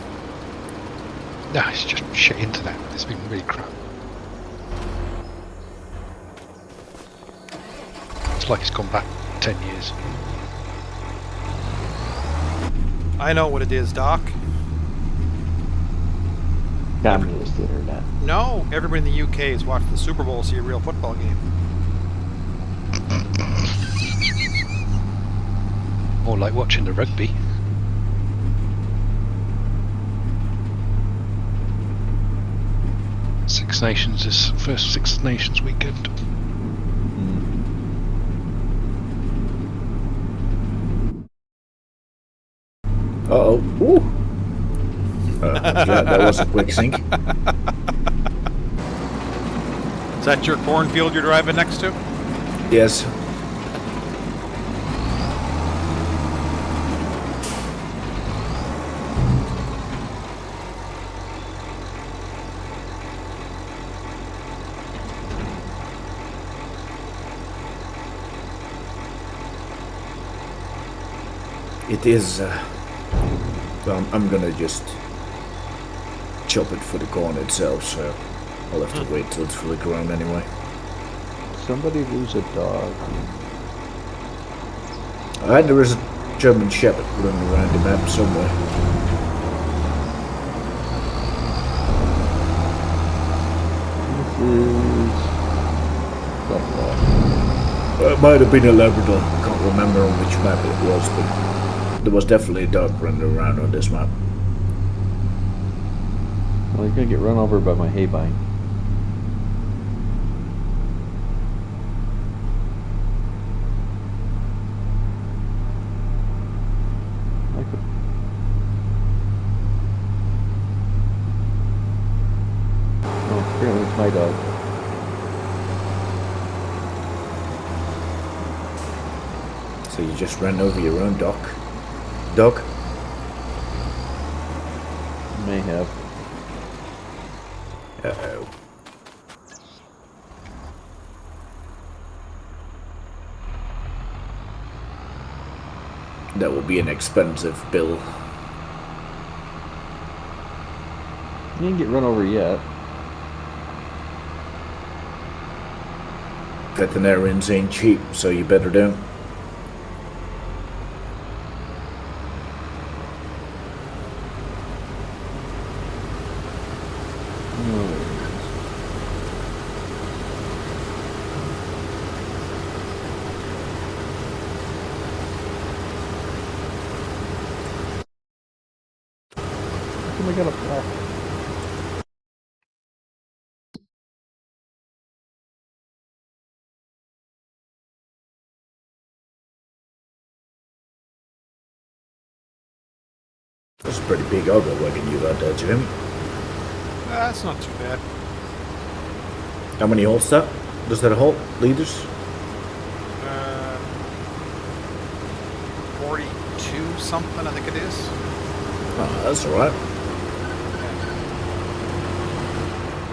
No, it's just shit internet. It's been really crap. It's like it's gone back 10 years. I know what it is, Doc. Communist internet. No, everybody in the UK is watching the Super Bowl to see a real football game. More like watching the rugby. Six Nations is first Six Nations weekend. Uh-oh. Ooh. I'm glad that was a quick sync. Is that your cornfield you're driving next to? Yes. It is, well, I'm gonna just chop it for the corn itself, so I'll have to wait till it's fully grown anyway. Somebody lose a dog. There is a German Shepherd running around the map somewhere. This is Labrador. It might have been a Labrador. Can't remember on which map it was, but there was definitely a dog running around on this map. Well, you're gonna get run over by my hay vine. Oh, apparently it's my dog. So you just ran over your own dog? May have. Uh-oh. That will be an expensive bill. You didn't get run over yet. Veterinarians ain't cheap, so you better don't. I got a block. That's a pretty big auger wagon you got there, Jim. That's not too bad. How many holds that? Does that hold? Liters? 42 something, I think it is. Oh, that's alright.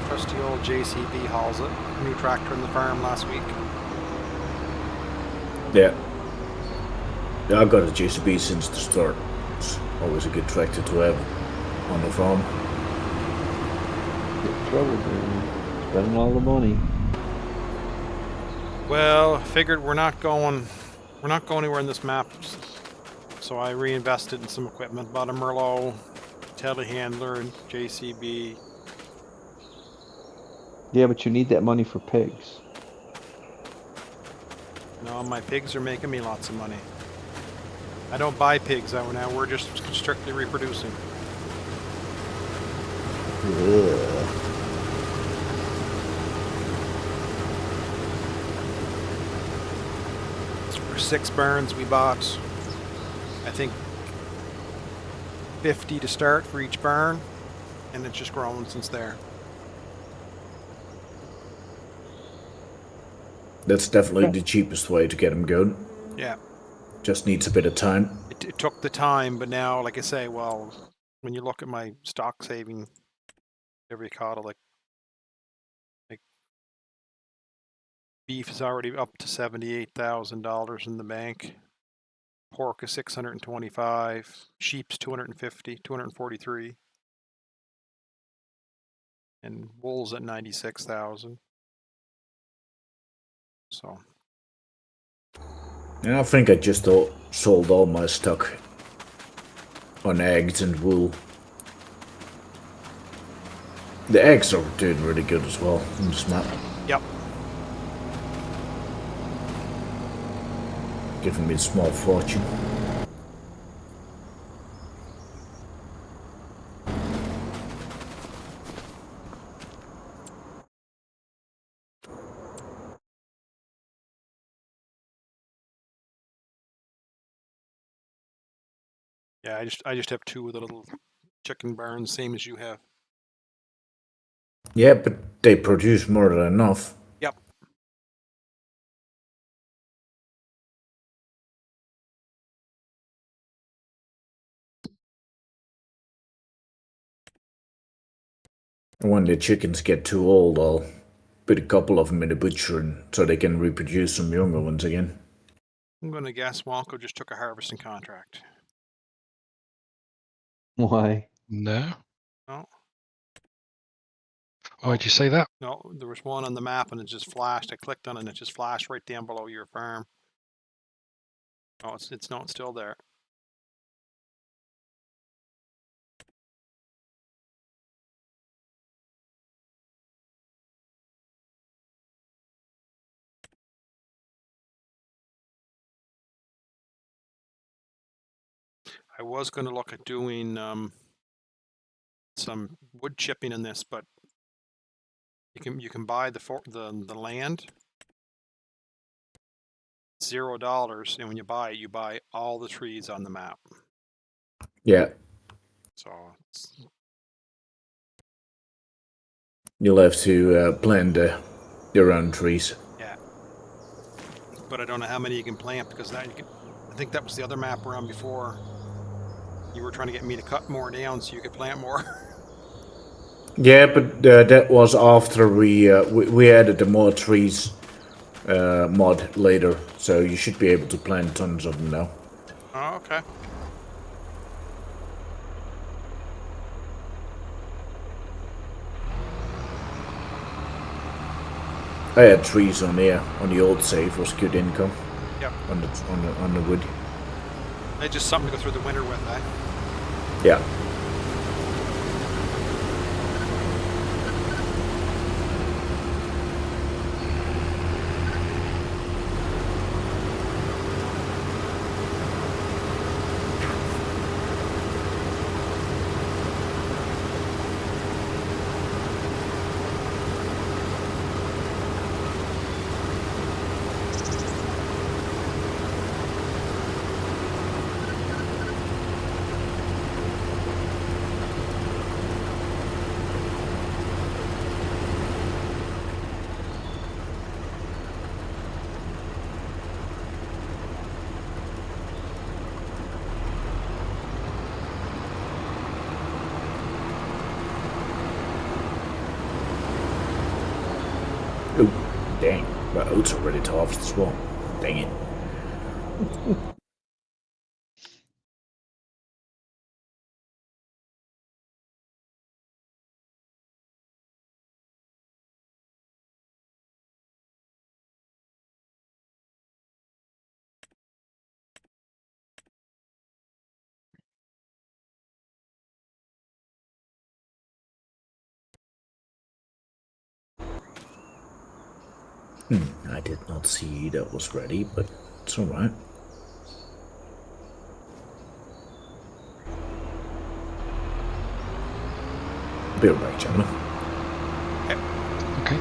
Trusty old JCB hauls it. New tractor in the farm last week. Yeah. Yeah, I've got a JCB since the start. It's always a good tractor to have on the farm. Get in trouble, man. Spending all the money. Well, figured we're not going anywhere in this map. So I reinvested in some equipment, bought a Merlot, telehandler, and JCB. Yeah, but you need that money for pigs. No, my pigs are making me lots of money. I don't buy pigs now. We're just strictly reproducing. Ugh. For 6 barns, we bought, I think, 50 to start for each barn, and it's just grown since there. That's definitely the cheapest way to get them going. Yeah. Just needs a bit of time. It took the time, but now, like I say, well, when you look at my stock saving, every cattle, like beef is already up to $78,000 in the bank. Pork is 625. Sheep's 250, 243. And wool's at 96,000. So. And I think I just sold all my stock on eggs and wool. The eggs are doing really good as well on this map. Yep. Giving me a small fortune. Yeah, I just have 2 of the little chicken barns, same as you have. Yeah, but they produce more than enough. Yep. When the chickens get too old, I'll put a couple of them in the butcher so they can reproduce some younger ones again. I'm going to guess Wonko just took a harvesting contract. Why? No. No. Why'd you say that? No, there was one on the map and it just flashed. I clicked on it and it just flashed right down below your farm. Oh, it's still there. I was going to look at doing some wood chipping in this, but you can buy the land $0, and when you buy all the trees on the map. Yeah. So You'll have to plant your own trees. yeah, but I don't know how many you can plant because I think that was the other map around before. You were trying to get me to cut more down so you could plant more. Yeah, but that was after we added the more trees mod later, so you should be able to plant tons of them now. Oh, okay. I had trees on here on the old save, was good income. Yep. On the wood. It's just something to go through the winter with, eh? Yeah. Oh, dang. My oats are ready to harvest as well. Dang it. I did not see that was ready, but it's alright. Be right back, gentlemen. Okay.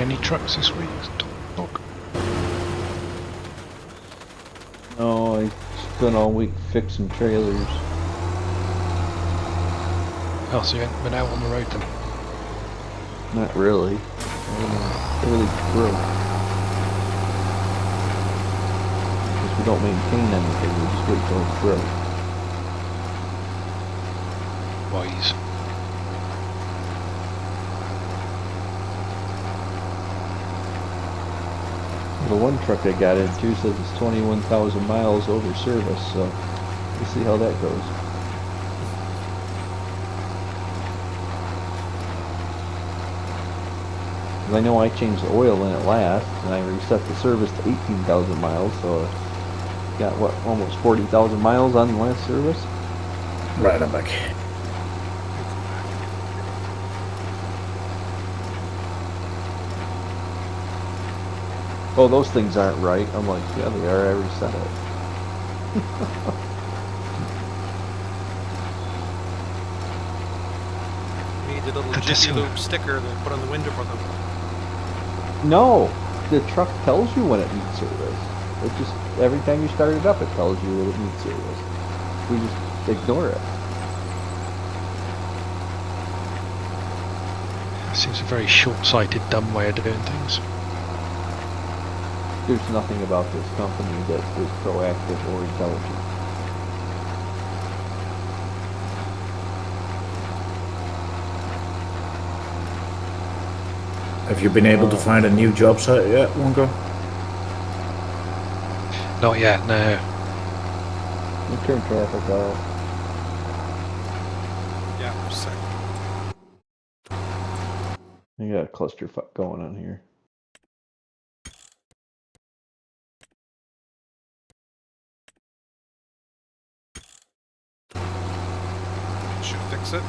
any trucks this week, Doc? No, I spent all week fixing trailers. Oh, so you haven't been out on the road then? Not really. Really broke. Because we don't maintain anything, we just wait till it's broke. Wise. The one truck I got into says it's 21,000 miles over service, so we'll see how that goes. I know I changed the oil in it last, and I reset the service to 18,000 miles, so I got, what, almost 40,000 miles on the last service? Right, I'm back. Oh, those things aren't right. I'm like, yeah, they are, I reset it. Need a little But this Jiffy one- Lube sticker to put on the window for them. No, the truck tells you when it needs service. It just, every time you start it up, it tells you that it needs service. We just ignore it. That seems a very short-sighted, dumb way of doing things. There's nothing about this company that is proactive or intelligent. Have you been able to find a new job site yet, Wongo? Not yet, no. You turn traffic off. Yeah, for a sec. You got a clusterfuck going on here. Should fix it.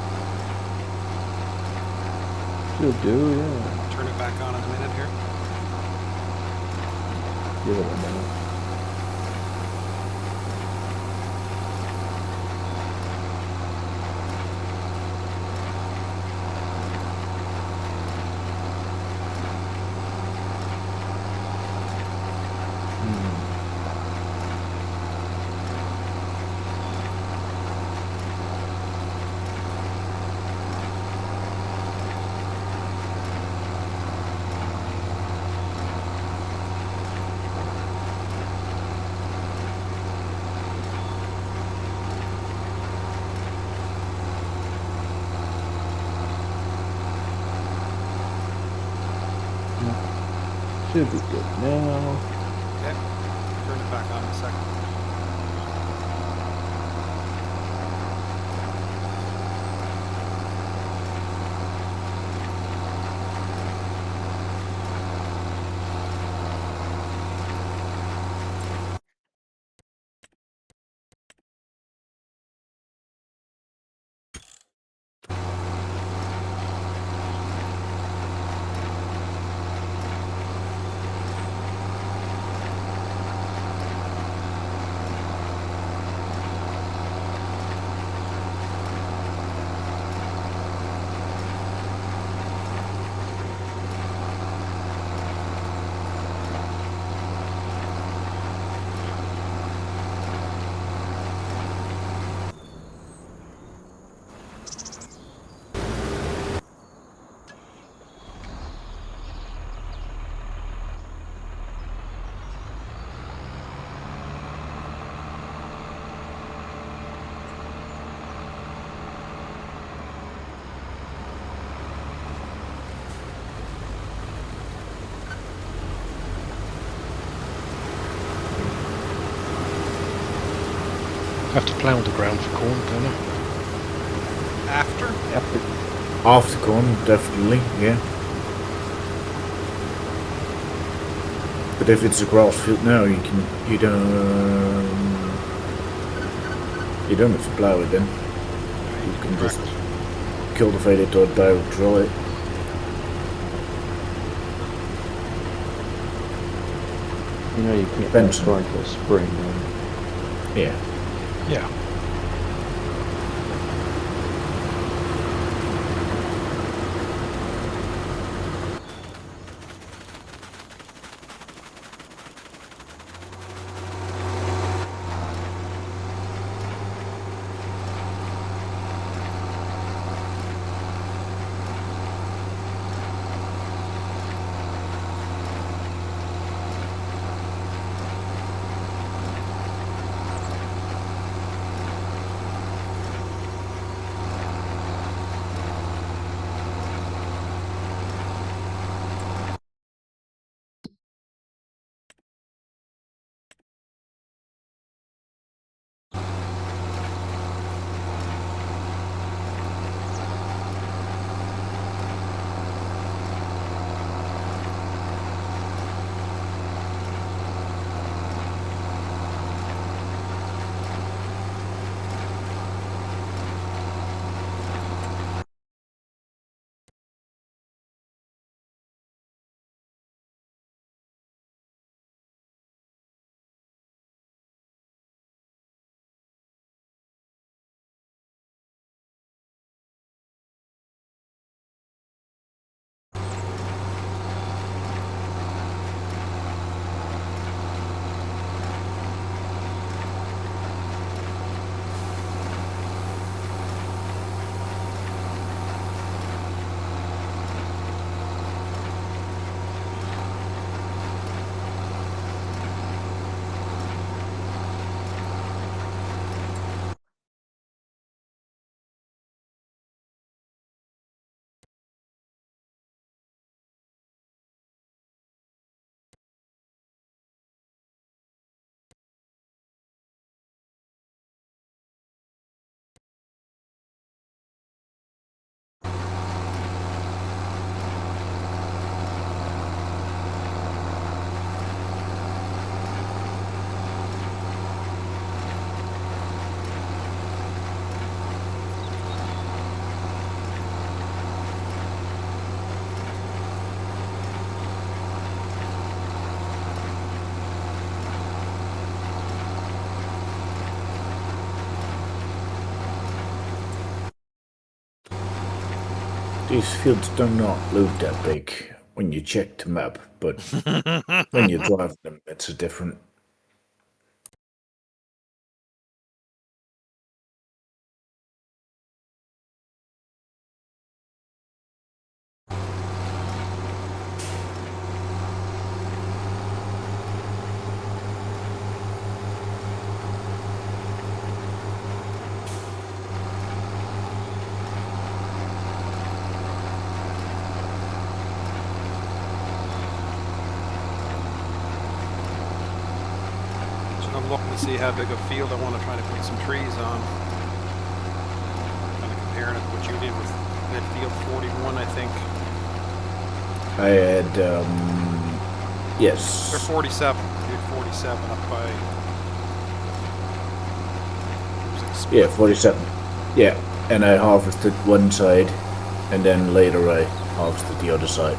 Should do, yeah. Turn it back on in a minute here. Give it a minute. Should be good now. Okay. Turn it back on in a second. Have to plough the ground for corn, don't I? After? After After corn, definitely, yeah. But if it's a grass field now, you don't have to plow it then. You can just cultivate it or direct draw it. you know you can't Depends. store until spring. Right? Yeah. Yeah. These fields do not look that big when you check the map, but when you drive them, it's a different. I'm looking to see how big a field I want to try to put some trees on. Kind of comparing it to what you did with that field 41, I think. I had, yes. They're 47. You did 47 up by. Yeah, 47. Yeah, and I harvested one side, and then later I harvested the other side.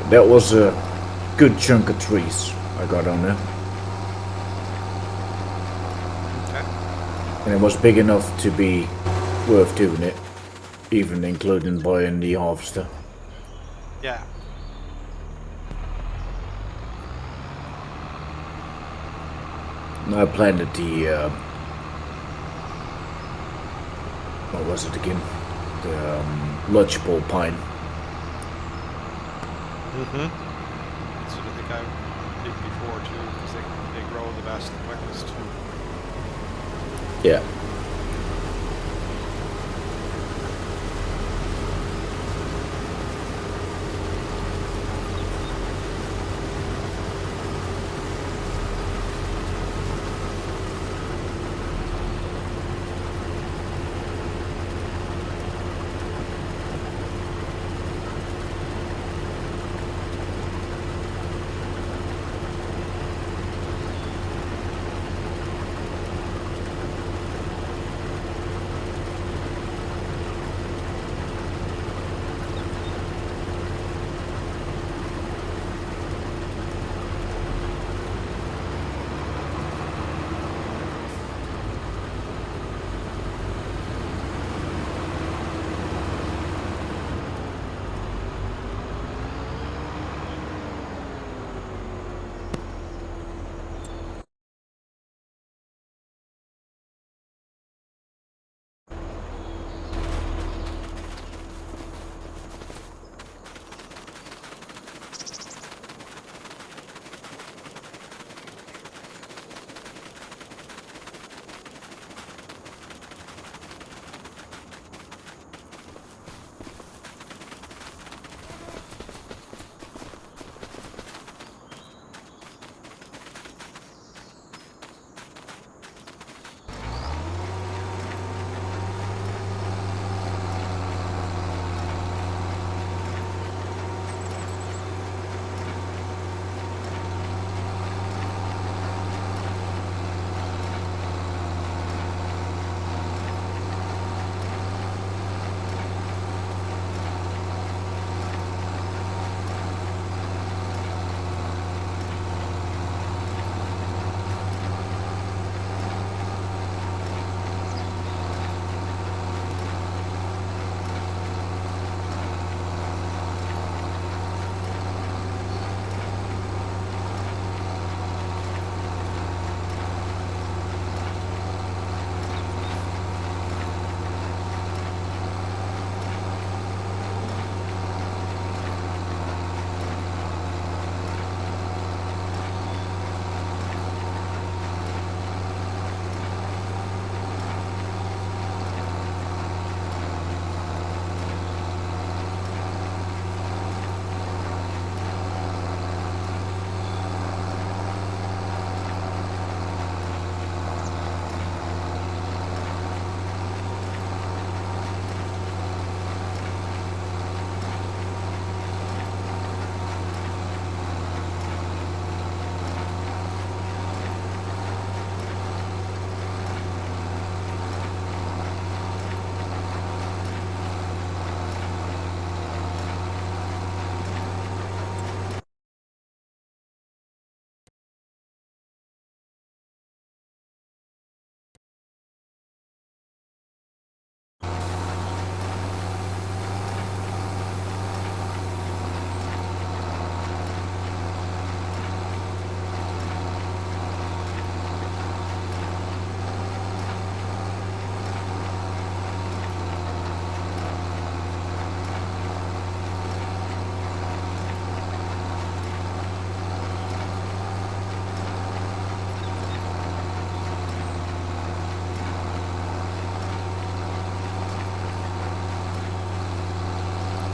That was a good chunk of trees I got on there. Okay. And it was big enough to be worth doing it, even including buying the harvester. Yeah. And I planted the, what was it again? The lodgepole pine. Mm-hmm. That's what I think I did before too, because they grow the best, the quickest too. Yeah.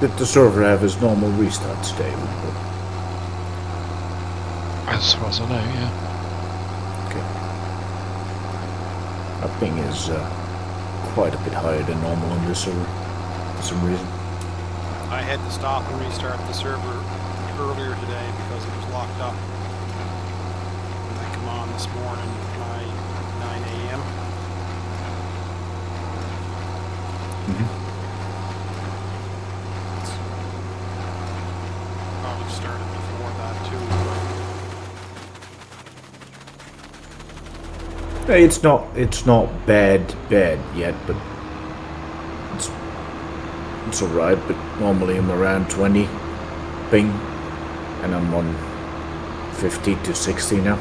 did the server have his normal restart today? As far as I know, yeah. Okay. Our ping is quite a bit higher than normal on this server for some reason. I had to stop and restart the server earlier today because it was locked up. And I come on this morning by 9 a.m. Probably started before that too. Hey, it's not bad yet, but it's alright. But normally I'm around 20 ping, and I'm on 50 to 60 now.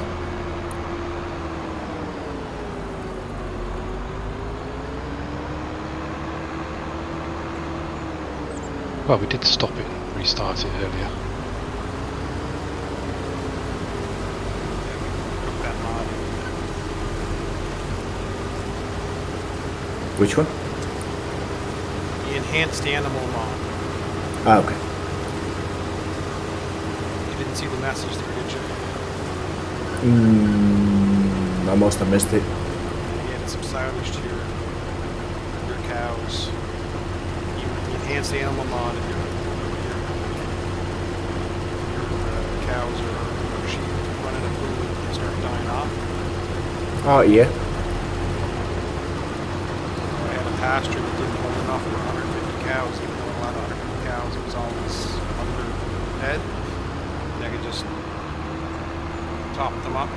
Well, we did stop it and restart it earlier. That mod. Which one? The enhanced animal mod. Ah, okay. You didn't see the message there, did you? I must have missed it. You added some silage to your cows. The enhanced animal mod, if your cows or sheep run out of food and start dying off. Oh yeah. I had a pasture that didn't hold enough for 150 cows, even though a lot of 150 cows, it was always underfed. And I could just top them up.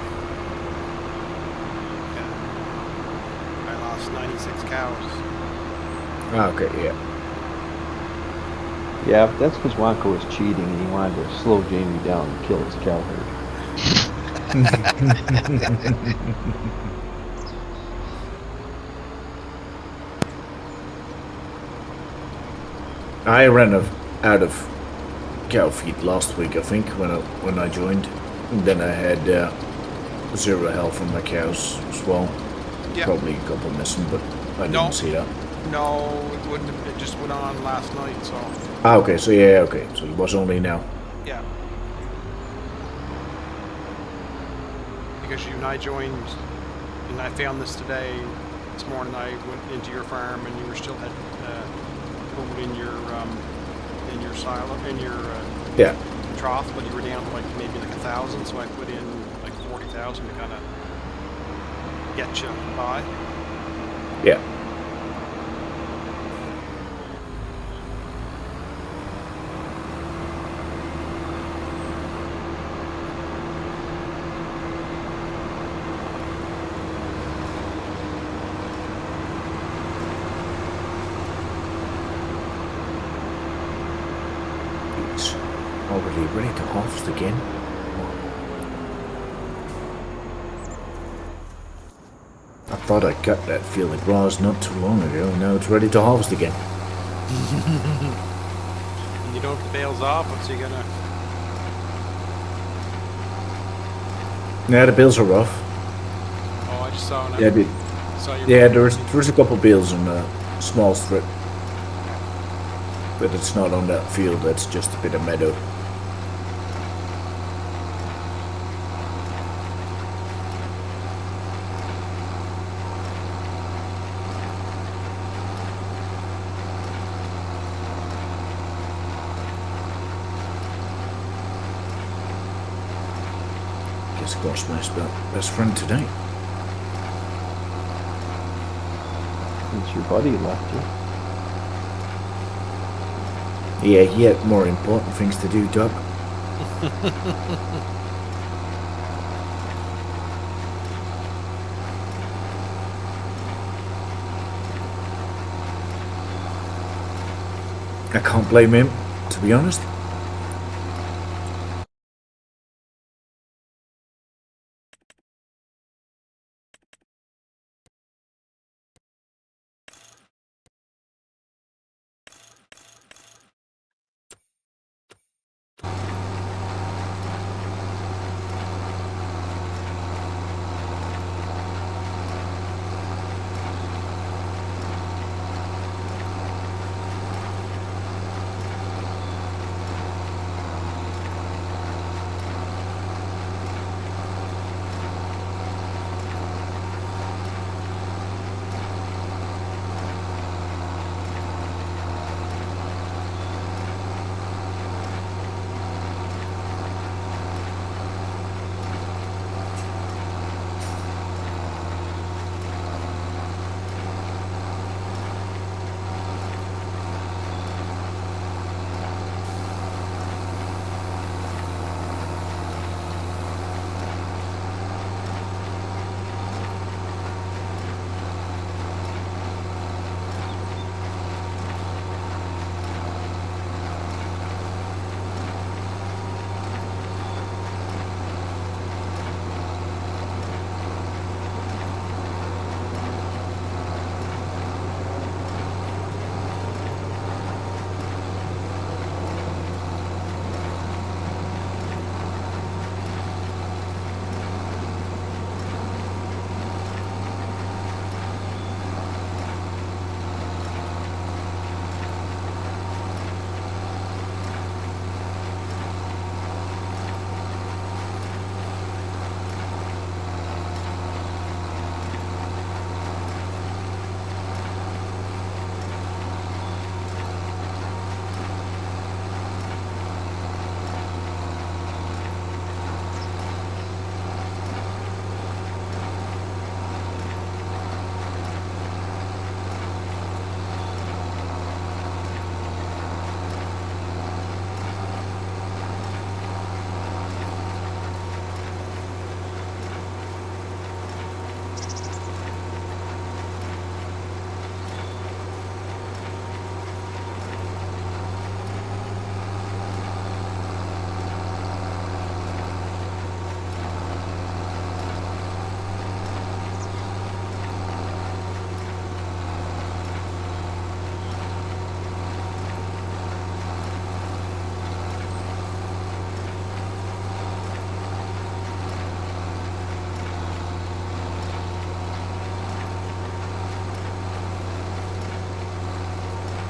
And I lost 96 cows. Ah, okay, yeah. Yeah, that's because Wonka was cheating and he wanted to slow Jamie down and kill his cow herd. I ran out of cow feed last week, I think, when I joined. And then I had 0 health on my cows as well. Yeah. Probably a couple missing, but I didn't see that. No, it wouldn't have, it just went on last night, so Ah, okay, so yeah, okay. So it was only now. yeah. Because you and I joined, and I found this today, this morning I went into your farm and you were still had food in your silo, in your Yeah. trough, but you were down to like maybe like 1,000, so I put in like 40,000 to kind of get you by. Yeah. It's already ready to harvest again. I thought I cut that field of grass not too long ago, and now it's ready to harvest again. And you know if the bale's off, what's he gonna... Yeah, the bills are rough. Oh, I just saw an... Yeah, saw your yeah, there's a couple bills in a small strip, but it's not on that field. That's just a bit of meadow. Guess God's my best friend today. Since your buddy left you. Yeah, he had more important things to do, Doug. I can't blame him, to be honest.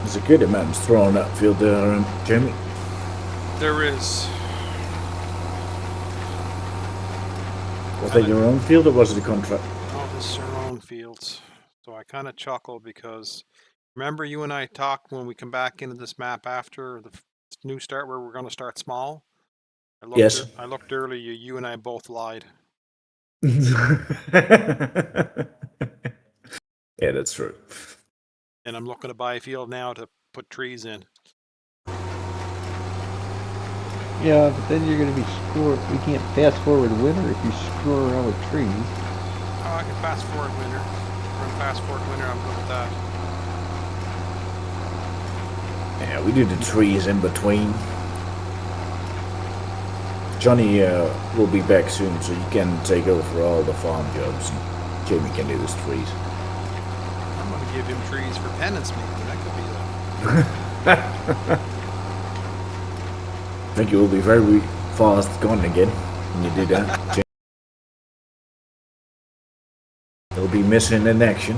There's a good amount thrown up field there, Jamie. There is. Was that your own field or was it a contract? Oh, this is our own fields. So I kind of chuckle because remember you and I talked when we come back into this map after the new start where we're going to start small? Yes. I looked earlier, you and I both lied. Yeah, that's true. And I'm looking to buy a field now to put trees in. Yeah, but then you're going to be screwed. We can't fast forward winter if you screw around with trees. Oh, I can fast forward winter. Run fast forward winter, I'm good with that. Yeah, we do the trees in between. Johnny will be back soon, so he can take over all the farm jobs, and Jamie can do his trees. I'm going to give him trees for penance, maybe. That could be I think you will be very fast gone again when you do that. He'll be missing in action.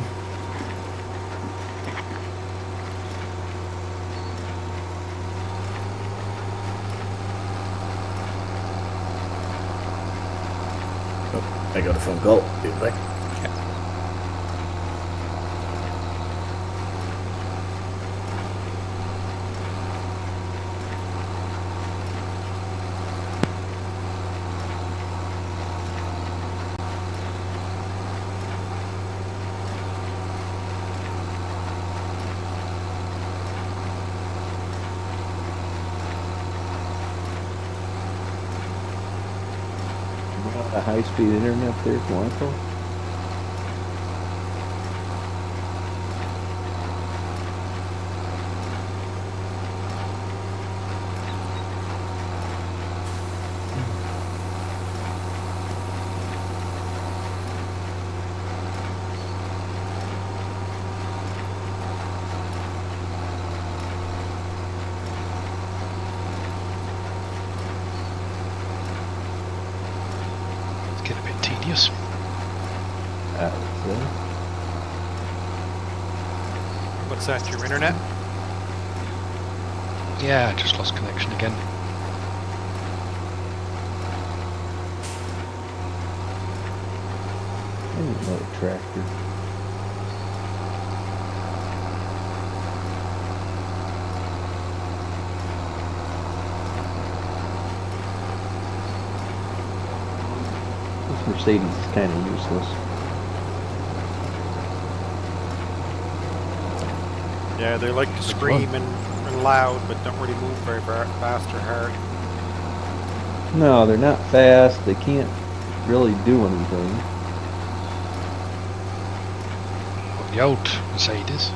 Oh, I got a phone call. Be back. A high-speed internet there, Blanco. It's getting a bit tedious. What's that, your internet? Yeah, I just lost connection again. I need another tractor. This Mercedes is kind of useless. Yeah, they like to scream and loud, but don't really move very fast or hard. No, they're not fast. They can't really do anything. The old Mercedes.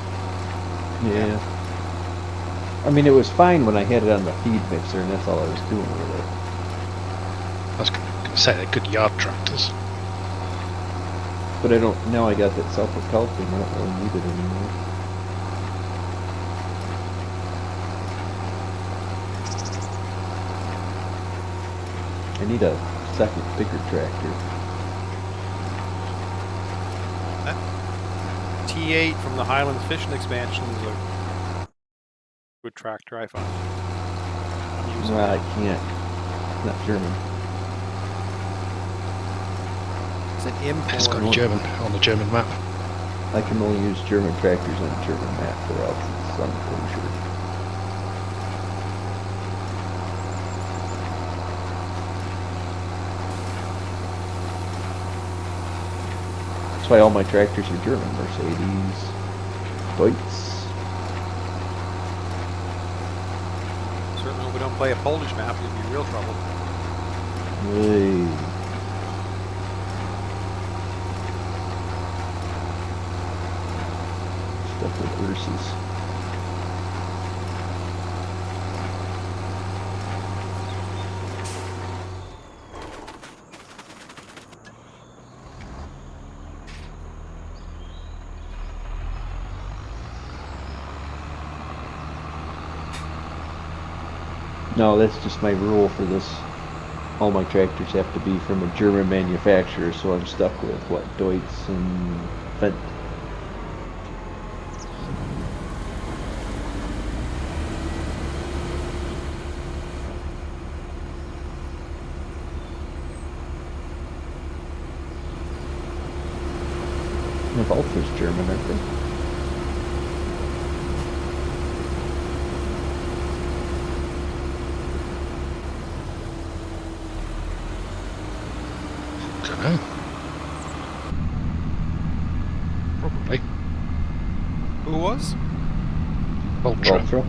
Yeah. I mean, it was fine when I had it on the feed mixer, and that's all I was doing with it. I was going to say they're good yard tractors. But I don't. Now I got that self-propelled thing. I don't really need it anymore. I need a second bigger tractor. That T8 from the Highlands Fishing Expansion is a good tractor, I find. I'm using Well, I it. can't. It's not German. It's an import. It's got a German on the German map. I can only use German tractors on a German map, or else it's unclosure. That's why all my tractors are German. Mercedes, Deutz. Certainly when we don't play a Polish map, you'd be in real trouble. Hey. Stuff with Ursus. No, that's just my rule for this. All my tractors have to be from a German manufacturer, so I'm stuck with what, Deutz and Fendt. The Valtra's German, aren't they? Don't know. Probably. Who was? Ultra. Valtra.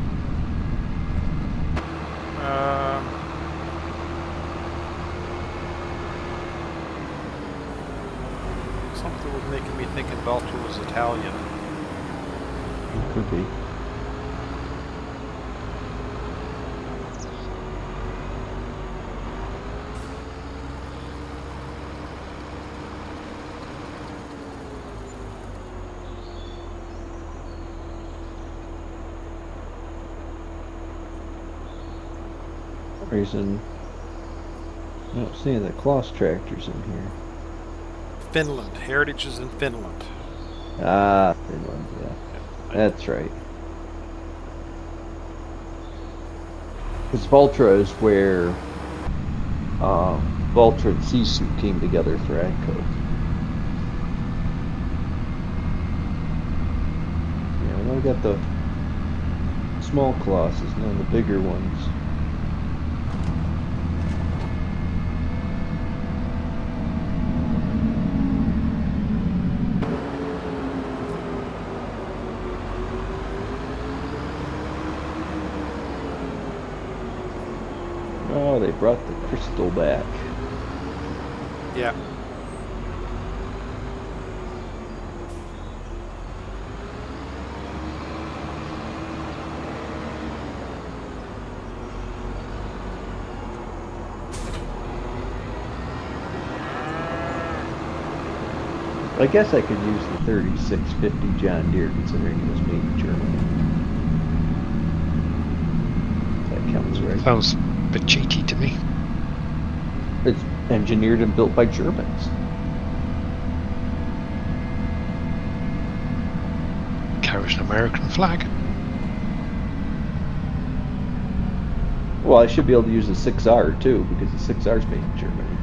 Something was making me thinking Belcher was Italian. Could be. For some reason, I don't see any of the Kloss tractors in here. Finland. Heritage is in Finland. Ah, Finland, yeah. That's right. Because Valtra is where Valtra and Sisu came together for AGCO. Yeah, we only got the small Colossus, none of the bigger ones. Oh, they brought the crystal back. Yeah. I guess I could use the 3650 John Deere considering it was made in Germany. That counts, right? Sounds a bit cheeky to me. It's engineered and built by Germans. Carries an American flag. Well, I should be able to use the 6R too, because the 6R is made in Germany.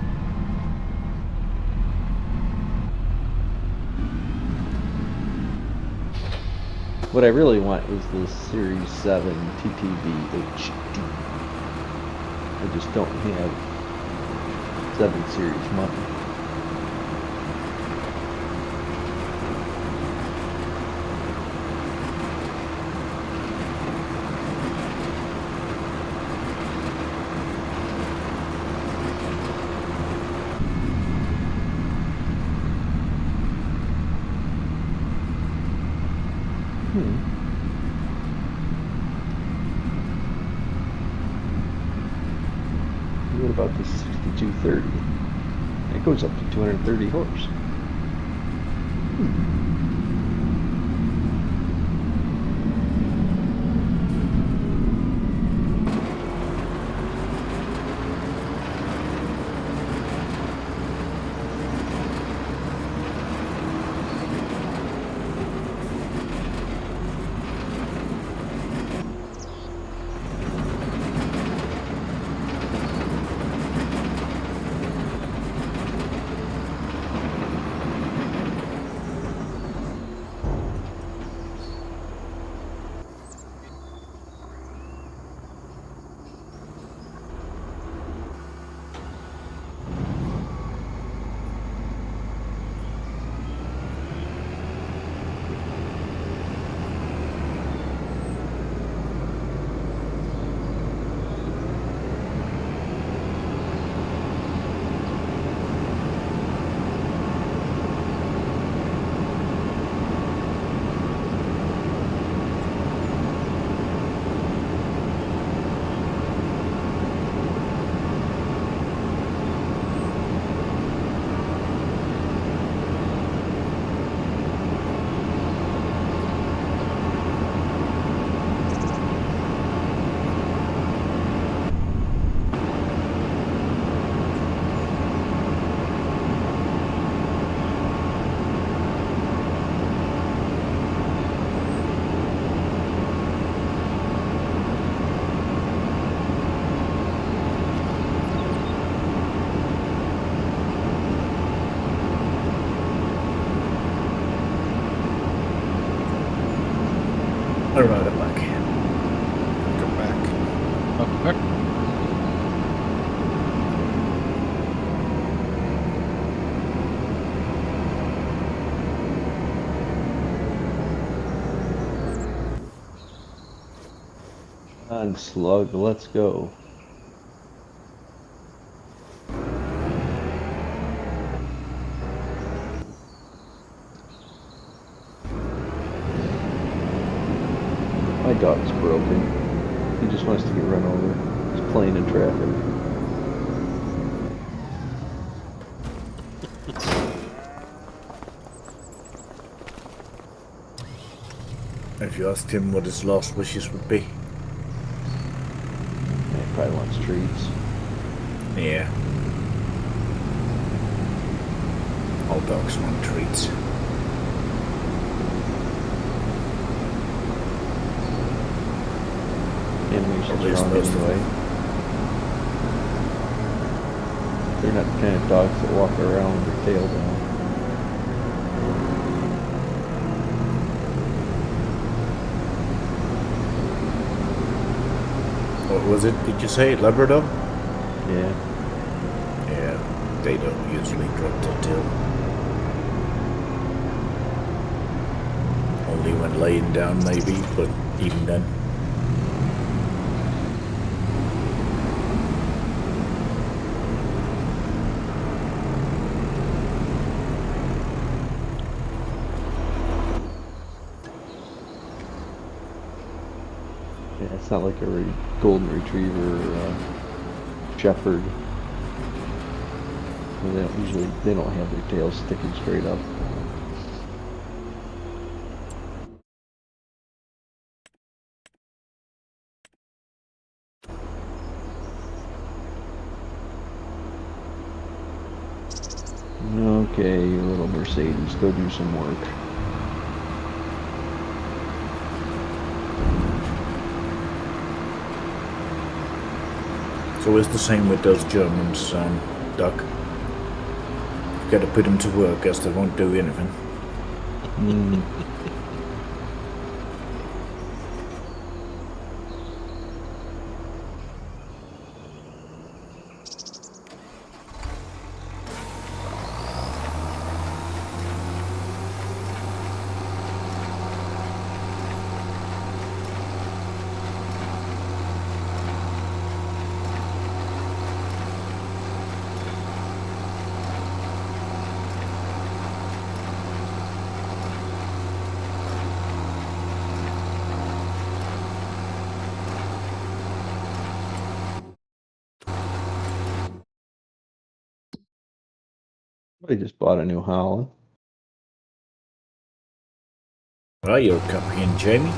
What I really want is the Series 7 TTV HD. I just don't have 7 Series money. What about the 6230? It goes up to 230 horse. Alright, I'm back. Come back. Welcome back. On slug, let's go. My dog's broken. He just wants to get run over. He's playing in traffic. If you asked him what his last wishes would be. He probably wants treats. Yeah. All dogs want treats. Animation's At least wrong most of anyway. They're not the kind of dogs that walk around with their tail down. What was it? Did you say Labrador? Yeah. Yeah, they don't usually drop their tail. Only when laying down, maybe, but even then. Yeah, it's not like a golden retriever or shepherd. They don't have their tails sticking straight up. Okay, you little Mercedes, go do some work. It's always the same with those Germans, Doc. You've got to put them to work, else they won't do anything. Mm. I just bought a New Holland. Well, you're copying Jamie.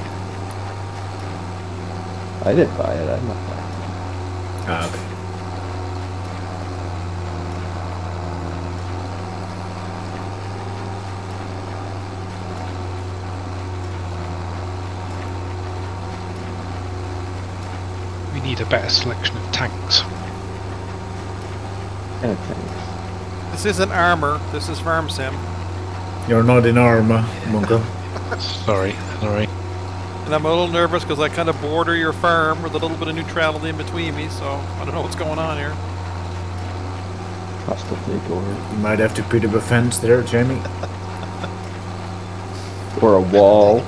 I didn't buy it. I'm not buying it. Ah, okay. We need a better selection of tanks. Kind of tanks. This isn't armor. This is farm sim. You're not in armor, Mungo. Sorry. And I'm a little nervous because I kind of border your farm with a little bit of neutrality in between me, so I don't know what's going on here. Hostile takeover. You might have to put up a fence there, Jamie. Or a wall.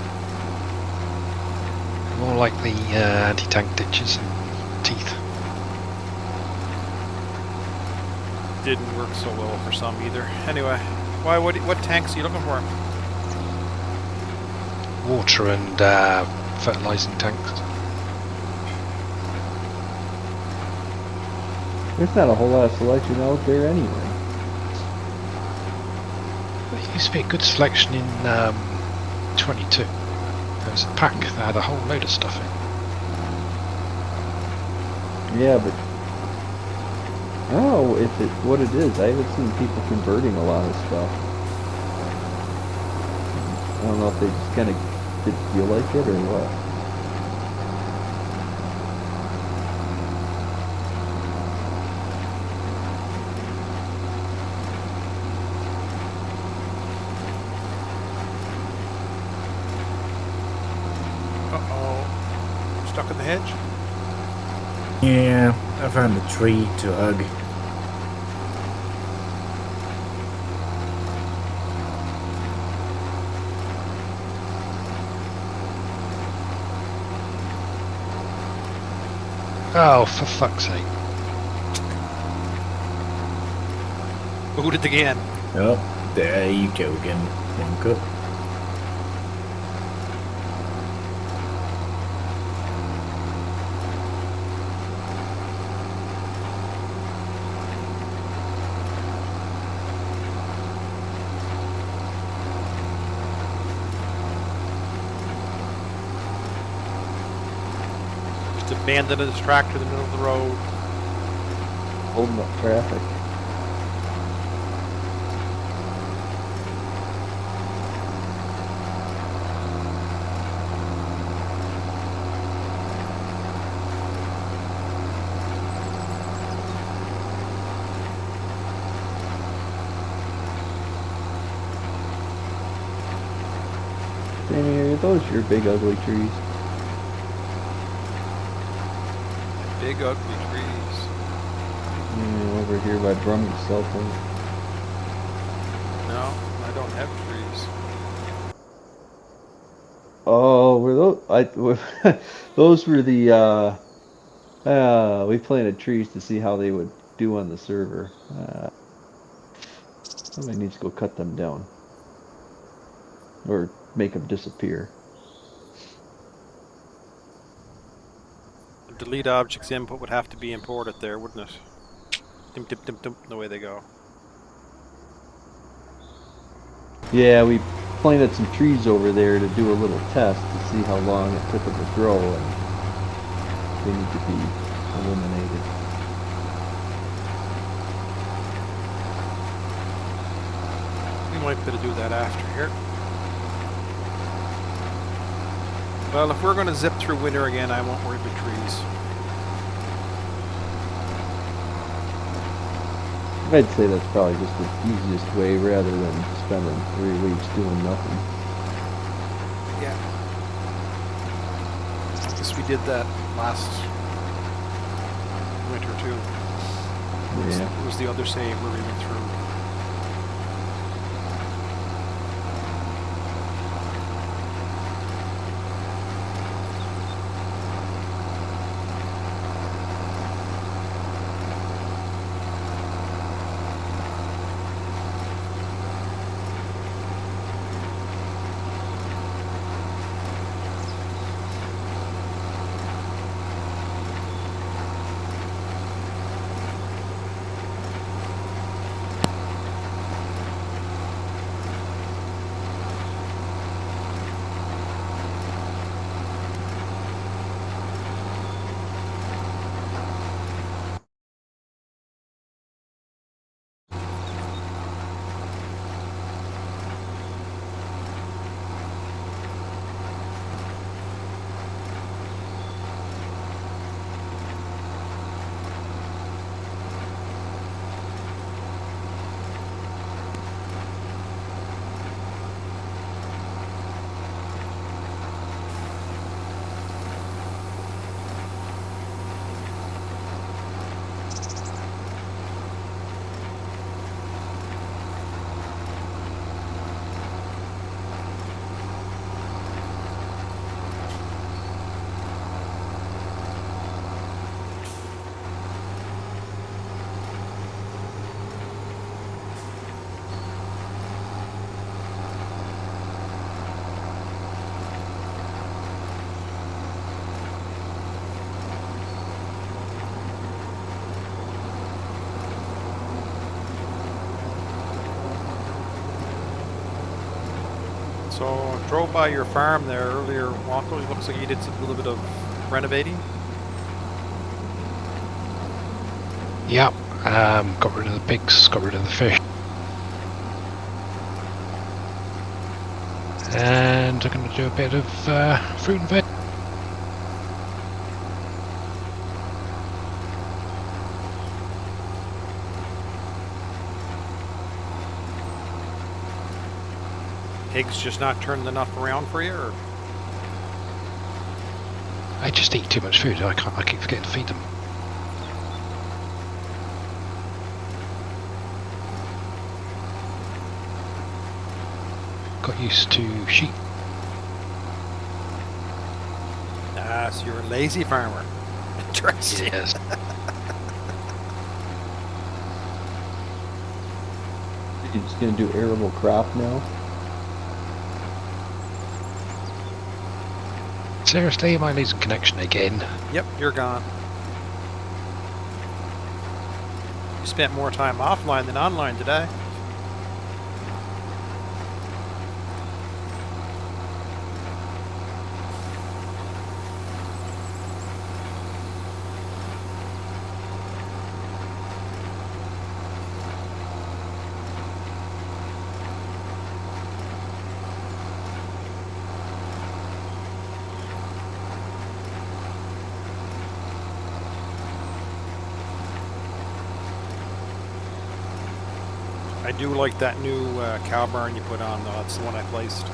More like the anti-tank ditches and teeth. Didn't work so well for some either. Anyway, what tanks are you looking for? Water and fertilising tanks. There's not a whole lot of selection out there anyway. There used to be a good selection in 22. There was a pack that had a whole load of stuff in. Yeah, but I don't know what it is. I haven't seen people converting a lot of stuff. I don't know if they just kind of didn't feel like it or what. stuck in the hedge? Yeah, I found a tree to hug. Oh, for fuck's sake. Boot it again. Oh, there you go again, Wonka. Just abandoned his tractor in the middle of the road. Holding up traffic. Sammy, are those your big ugly trees? Big ugly trees. Yeah, over here by Brummy's cell phone. No, I don't have trees. Oh, were those? Those were the. We planted trees to see how they would do on the server. Somebody needs to go cut them down or make them disappear. Delete objects input would have to be imported there, wouldn't it? Dim, dim, dim, dim, the way they go. Yeah, we planted some trees over there to do a little test to see how long it took them to grow, and they need to be eliminated. We might better do that after here. Well, if we're going to zip through winter again, I won't worry about trees. I'd say that's probably just the easiest way rather than spending 3 weeks doing nothing. Yeah. I guess we did that last winter too. Yeah. It was the other save where we went through. So I drove by your farm there earlier, Walker. It looks like you did a little bit of renovating. Yep. Got rid of the pigs, got rid of the fish. And I'm going to do a bit of fruit and veg. Pigs just not turned enough around for you, or? I just eat too much food. I keep forgetting to feed them. Got used to sheep. Ah, so you're a lazy farmer. Interesting. Yes. You're just gonna do arable crop now? Seriously, am I losing connection again? Yep, you're gone. You spent more time offline than online today. I do like that new cow barn you put on, though. That's the one I placed.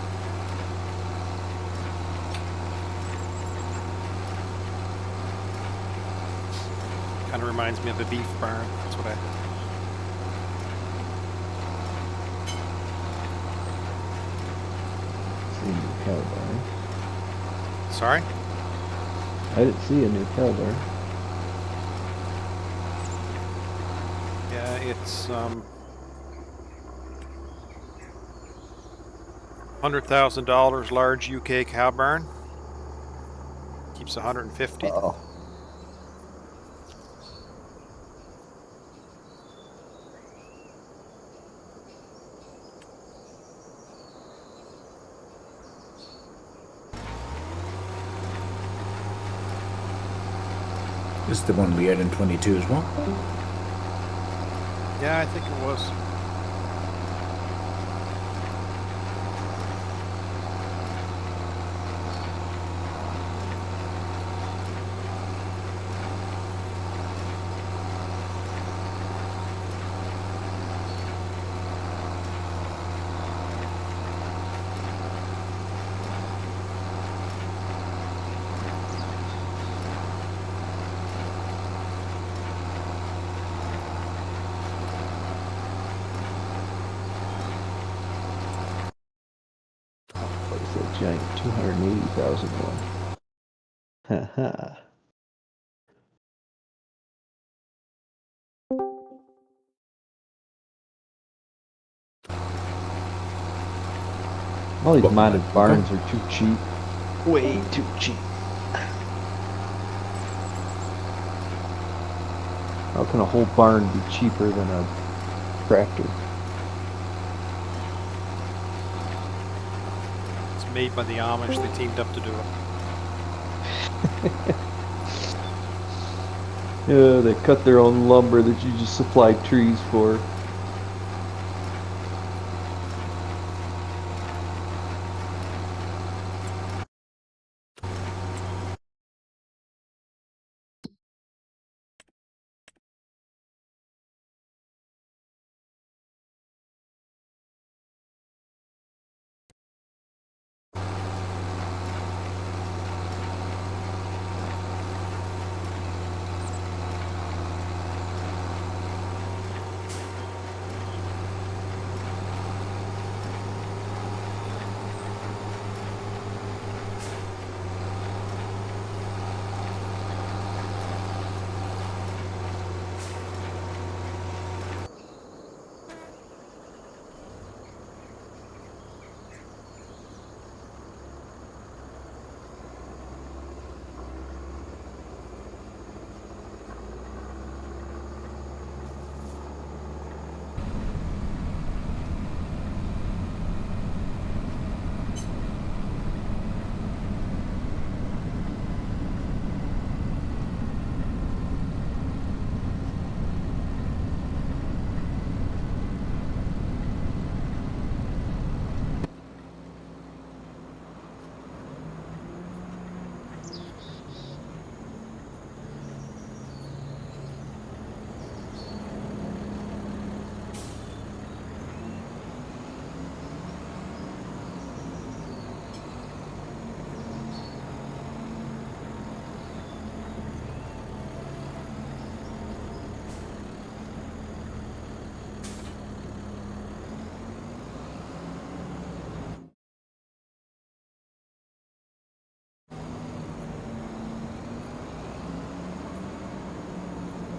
Kind of reminds me of a beef barn. That's what I. See a new cow barn. Sorry? I didn't see a new cow barn. Yeah, it's $100,000 large UK cow barn. Keeps 150. Oh. This is the one we had in 22 as well. Yeah, I think it was. What is that giant 280,000 one? Haha. All these Welcome modded back. barns are too cheap. Way too cheap. How can a whole barn be cheaper than a tractor? It's made by the Amish. They teamed up to do it. Yeah, they cut their own lumber that you just supply trees for.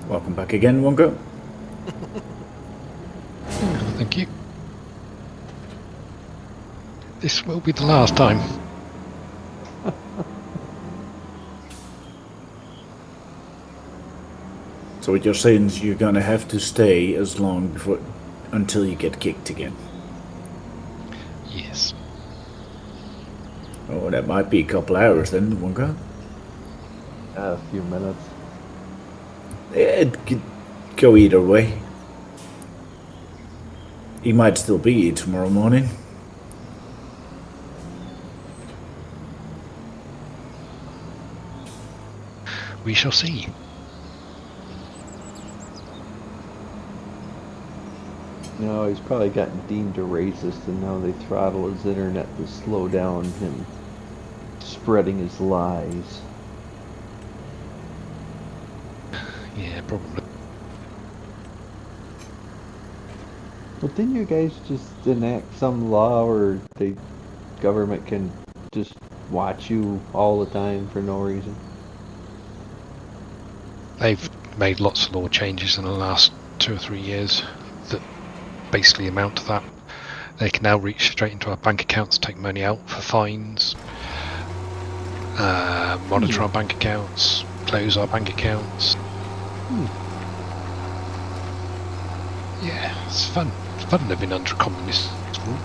Welcome back again, Wongo. Thank you. This will be the last time. So what you're saying is you're gonna have to stay as long until you get kicked again. Yes. Oh, that might be a couple hours then, Wongo. A few minutes. It could go either way. He might still be here tomorrow morning. We shall see. No, he's probably gotten deemed a racist, and now they throttle his internet to slow down him spreading his lies. Yeah, probably. Well, didn't you guys just enact some law where the government can just watch you all the time for no reason? They've made lots of law changes in the last 2 or 3 years that basically amount to that. They can now reach straight into our bank accounts, take money out for fines, monitor our bank accounts, close our bank accounts. Yeah, it's fun. It's fun living under a communist rule.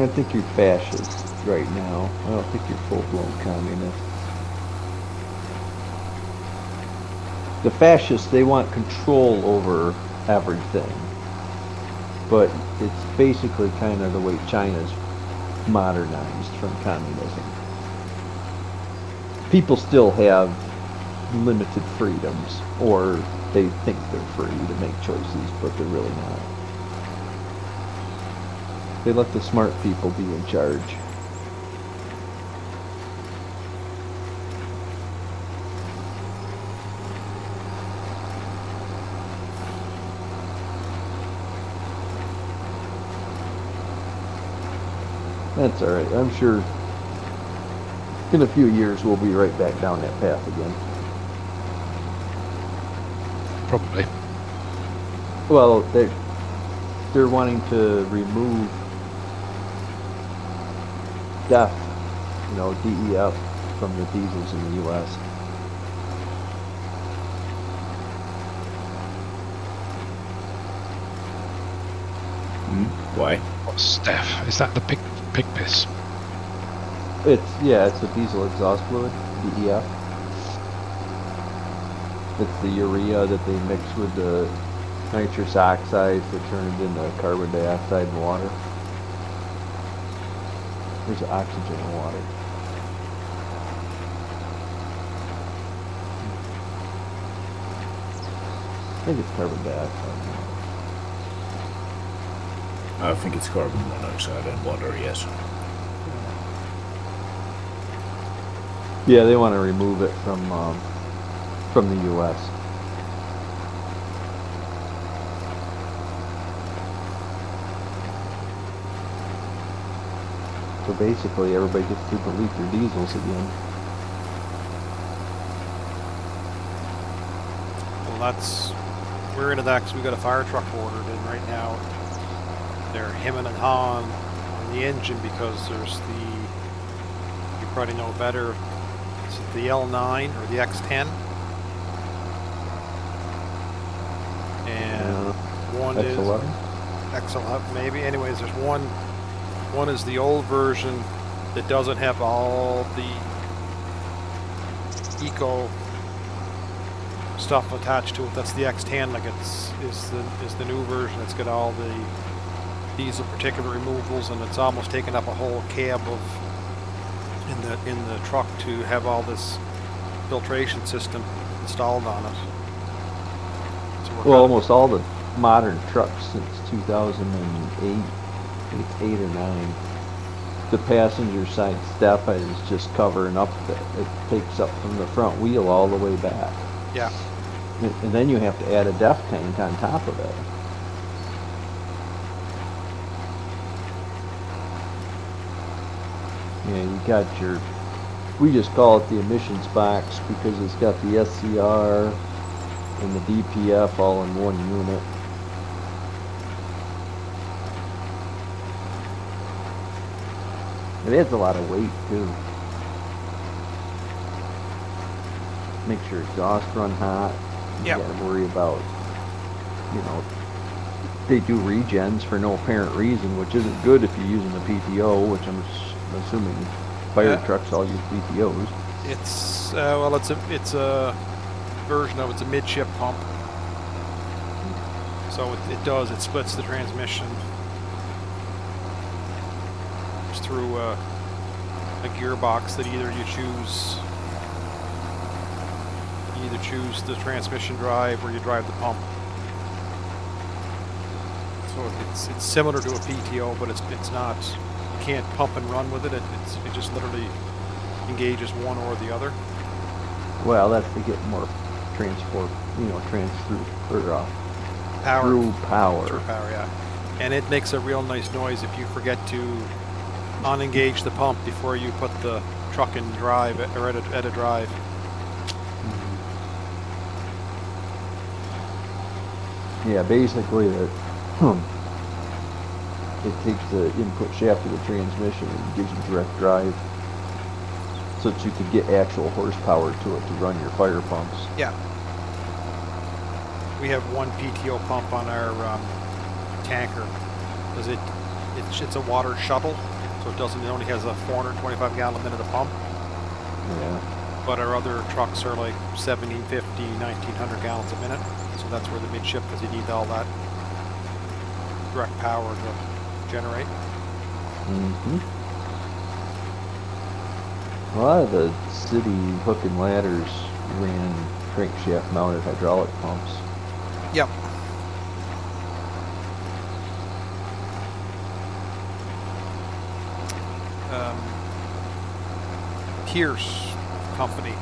I think you're fascist right now. I don't think you're full-blown communist. The fascists, they want control over everything. But it's basically kind of the way China's modernized from communism. People still have limited freedoms, or they think they're free to make choices, but they're really not. They let the smart people be in charge. That's alright. I'm sure in a few years we'll be right back down that path again. Probably. Well, they're wanting to remove DEF, DEF from the diesels in the U.S. Why? What's Steph? Is that the pig piss? It's a diesel exhaust fluid, DEF. It's the urea that they mix with the nitrous oxides to turn it into carbon dioxide and water. There's oxygen in water. I think it's carbon dioxide. I think it's carbon monoxide and water, yes. Yeah, they want to remove it from the U.S. So basically, everybody gets to delete their diesels again. Well, we're into that because we got a fire truck ordered in right now. They're hemming and hawing on the engine because you probably know better, is it the L9 or the X10? And one X11? is X11 maybe. Anyways, there's one is the old version that doesn't have all the eco stuff attached to it. That's the X10. Like is the new version. It's got all the diesel particulate removals, and it's almost taken up a whole cab in the truck to have all this filtration system installed on it. So Well, almost all the modern trucks since 2008, it's 8 or 9, the passenger side step is just covering up. It takes up from the front wheel all the way back. yeah. And then you have to add a DEF tank on top of it. Yeah, you got your We just call it the emissions box because it's got the SCR and the DPF all in one unit. It adds a lot of weight too. Make sure exhaust run hot. You Yep. gotta worry about, you know, they do regens for no apparent reason, which isn't good if you're using a PTO, which I'm assuming fire trucks all use PTOs. It's well, it's a version of it's a midship pump. So it splits the transmission just through a gearbox that either you either choose the transmission drive or you drive the pump. So it's similar to a PTO, but it's not. You can't pump and run with it. It just literally engages one or the other. Well, that's to get more transport, through Power. through power. Through power, yeah. And it makes a real nice noise if you forget to unengage the pump before you put the truck in drive or at a drive. Yeah, basically it takes the input shaft of the transmission and gives you direct drive, so that you could get actual horsepower to it to run your fire pumps. Yeah. We have one PTO pump on our tanker because it's a water shuttle, so it only has a 425 gallon a minute of pump. Yeah. But our other trucks are like 1750, 1900 gallons a minute. So that's where the midship, because you need all that direct power to generate. A lot of the city hook and ladders ran crankshaft mounted hydraulic pumps. Yep. Pierce Company.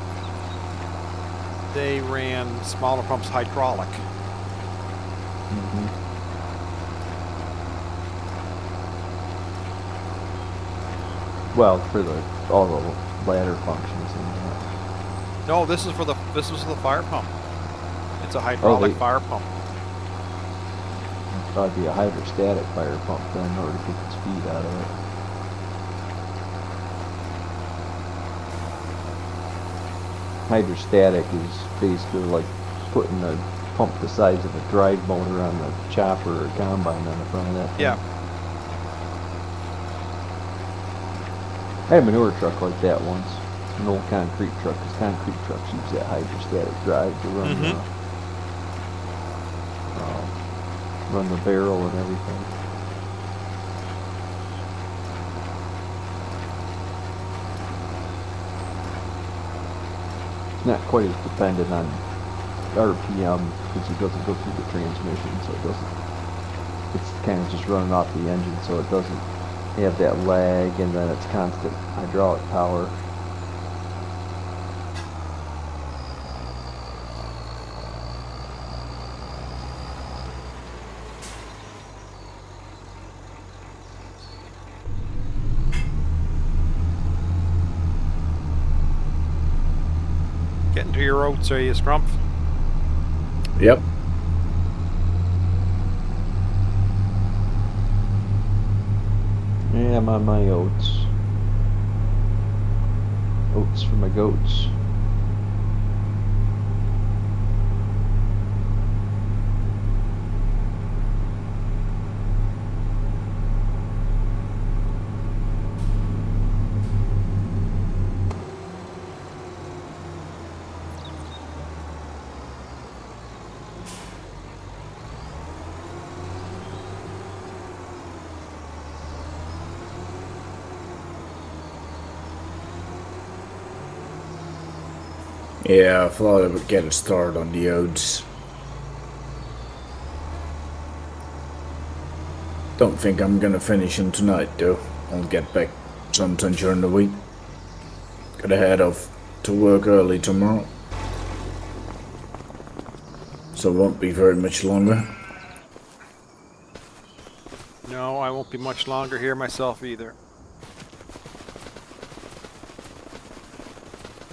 They ran smaller pumps hydraulic. Well, for all the ladder functions and that. No, this was the fire pump. It's a hydraulic fire pump. Thought it'd be a hydrostatic fire pump then in order to get the speed out of it. Hydrostatic is basically like putting a pump the size of a drive motor on the chopper or combine on the front of that thing. Yeah. I had a manure truck like that once, an old concrete truck, because concrete trucks use that hydrostatic drive to run the barrel and everything. It's not quite as dependent on RPM because it doesn't go through the transmission, so it's kind of just running off the engine, so it doesn't have that lag, and then it's constant hydraulic power. Getting to your oats, are you, Scrumph? Yep. Yeah, I'm on my oats. Oats for my goats. Yeah, I thought I would get a start on the oats. Don't think I'm gonna finish them tonight though. I'll get back sometime during the week. Gotta head off to work early tomorrow. So it won't be very much longer. No, I won't be much longer here myself either.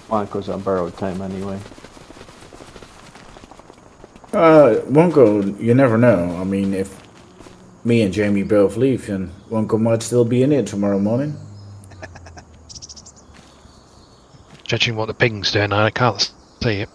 Juanco's on borrowed time anyway. Wonko, you never know. I mean, if me and Jamie both leave, then Wonko might still be in it tomorrow morning. Judging what the ping's doing, I can't see it.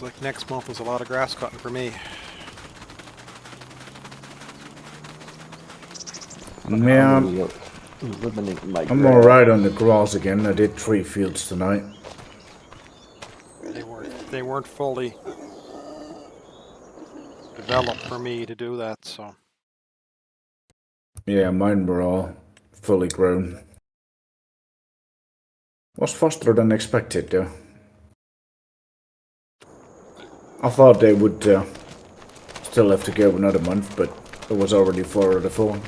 Looks like next month is a lot of grass cutting for me. Yeah, Eliminating my I'm grass. alright on the grass again. I did 3 fields tonight. They weren't fully developed for me to do that, so. Yeah, mine were all fully grown. Was faster than expected, though. I thought they would still have to go another month, but it was already 4 out of 4.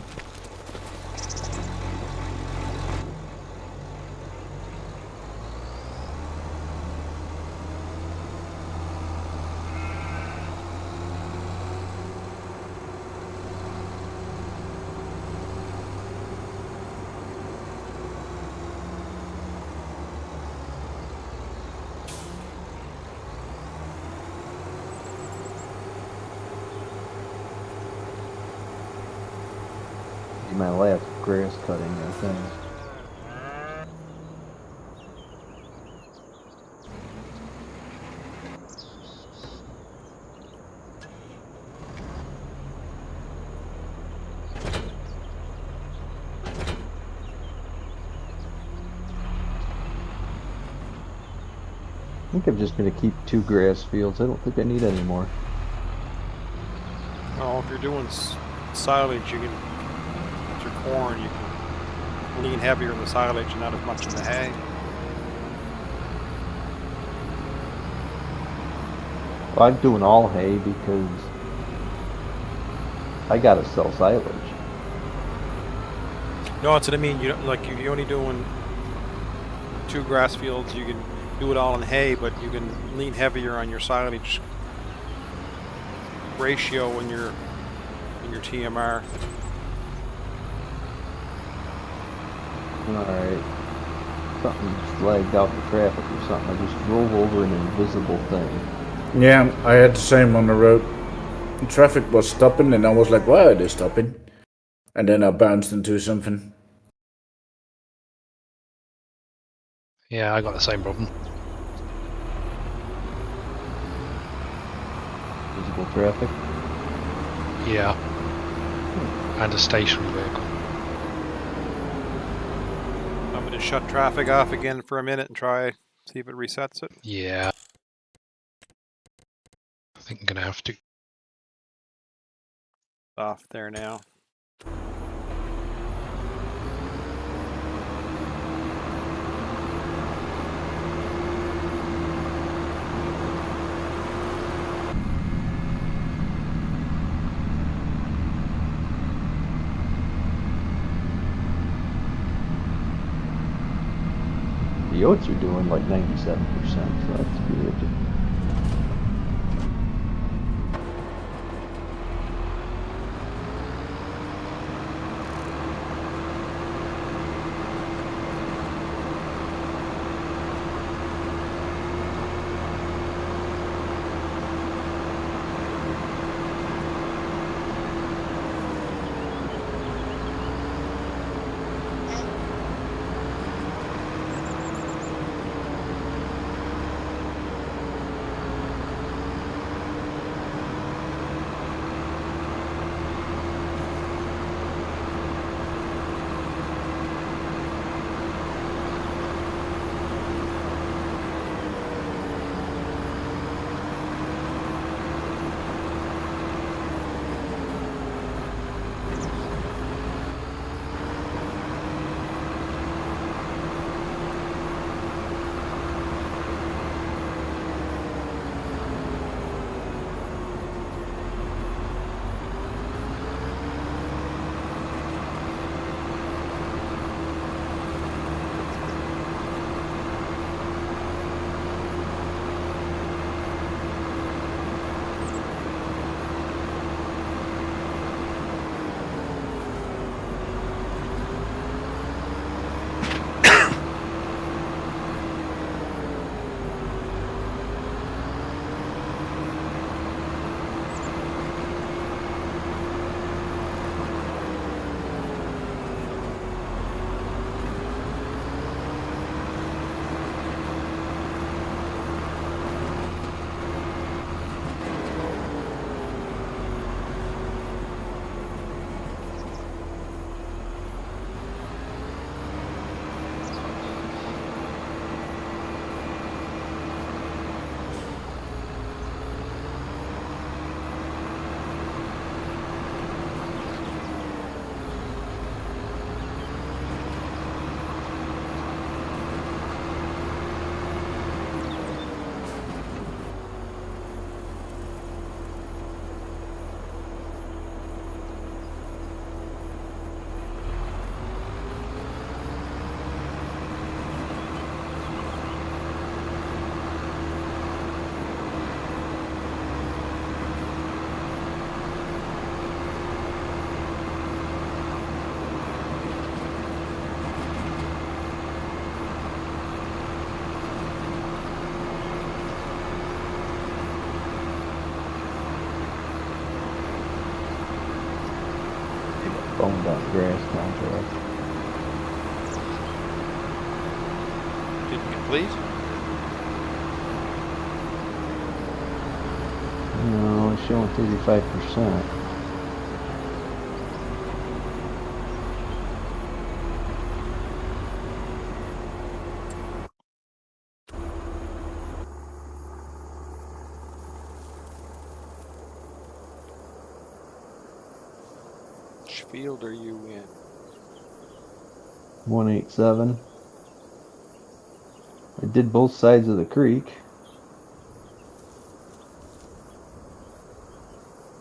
My last grass cutting, I think. I think I'm just going to keep 2 grass fields. I don't think I need any more. Well, if you're doing silage, you can, with your corn, you can lean heavier in the silage and not as much in the hay. Well, I'm doing all hay because I gotta sell silage. No, that's what I mean. You don't, like you're only doing 2 grass fields. You can do it all in hay, but you can lean heavier on your silage ratio in your TMR. Alright. Something just lagged out in traffic or something. I just drove over an invisible thing. Yeah, I had the same on the road. The traffic was stopping, and I was like, why are they stopping? And then I bounced into something. Yeah, I got the same problem. Visible traffic. Yeah. And a stationary vehicle. I'm going to shut traffic off again for a minute and try see if it resets it. Yeah. I think I'm going to have to. Off there now. The oats are doing like 97%, so that's good. grass contract. Didn't complete? No, it's showing 35%. Which field are you in? 187. I did both sides of the creek.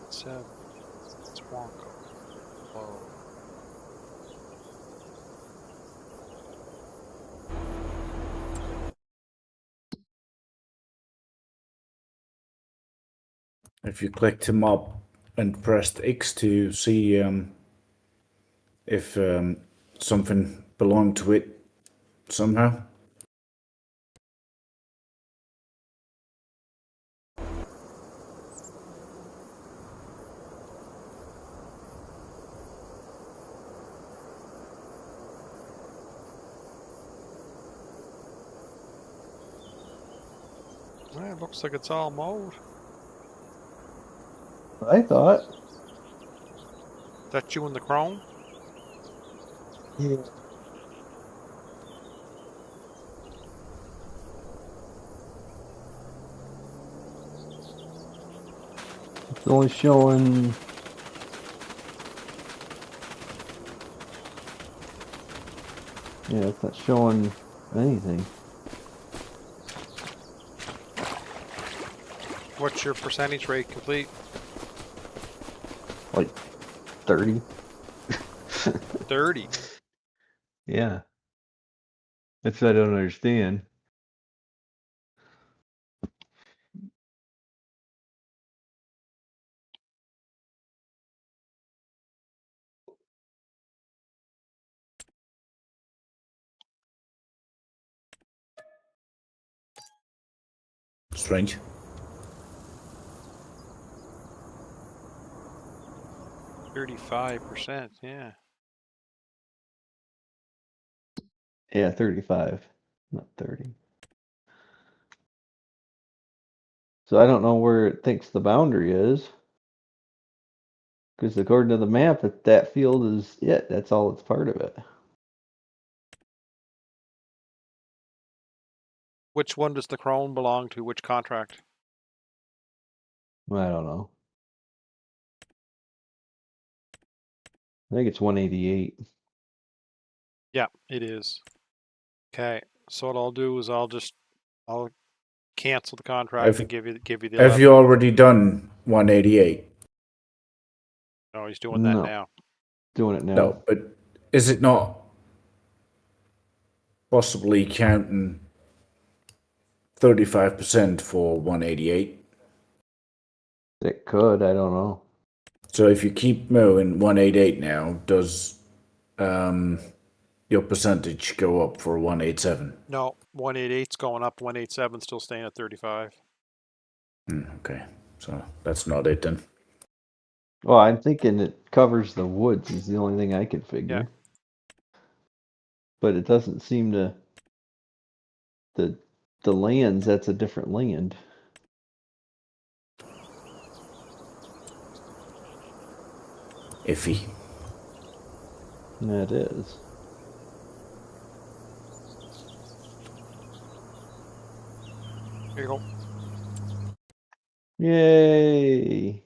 7. It's Wonka. Oh. If you clicked him up and pressed X to see if something belonged to it somehow. Well, it looks like it's all mowed. I thought. That you in the chrome? Yeah. It's only showing. Yeah, it's not showing anything. What's your percentage rate complete? Like 30. 30. Yeah. That's what I don't understand. Strange. 35%, yeah. Yeah, 35, not 30. So I don't know where it thinks the boundary is. Because according to the map, that field is it. That's all that's part of it. Which one does the chrome belong to? Which contract? I don't know. I think it's 188. Yeah, it is. Okay, so what I'll do is I'll cancel the contract and give you the Have 11. you already done 188? No, he's doing that No, now. doing it now. No, but is it not possibly counting 35% for 188? It could. I don't know. So if you keep mowing 188 now, does your percentage go up for 187? No, 188's going up, 187's still staying at 35. Okay, so that's not it then. Well, I'm thinking it covers the woods is the only thing I could figure. Yeah. But it doesn't seem to. The lands, that's a different land. Iffy. That is. Here you go. Yay!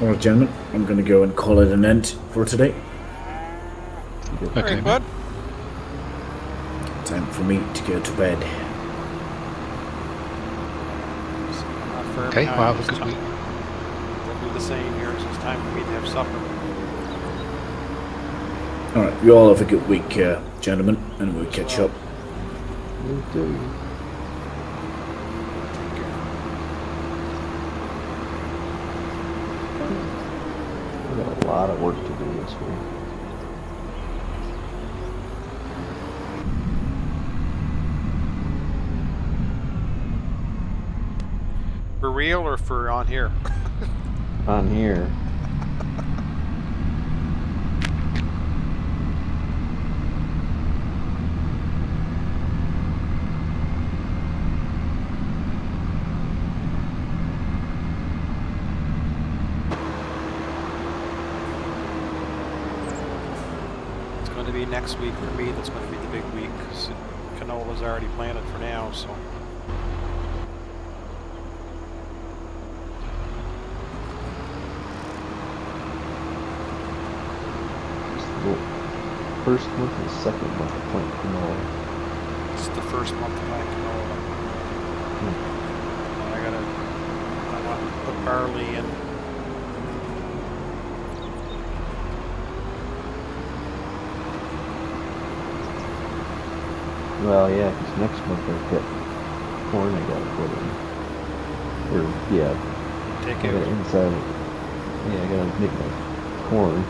Alright, gentlemen, I'm going to go and call it an end for today. Okay, Very mate. good. Time for me to go to bed. Okay, well, have a good week. I'll do the same here. It's time for me to have supper. Alright, you all have a good week, gentlemen, and we'll catch up. You too. We got a lot of work to do this week. For real or for on here? On here. It's going to be next week for me. That's going to be the big week. Canola's already planted for now, so. First month and second month of plant canola. It's the first month of my canola. And I want to put barley in. Well, yeah, because next month I've got corn I gotta put in. Or, yeah, Take I gotta it. inside. Yeah, I gotta make my corn.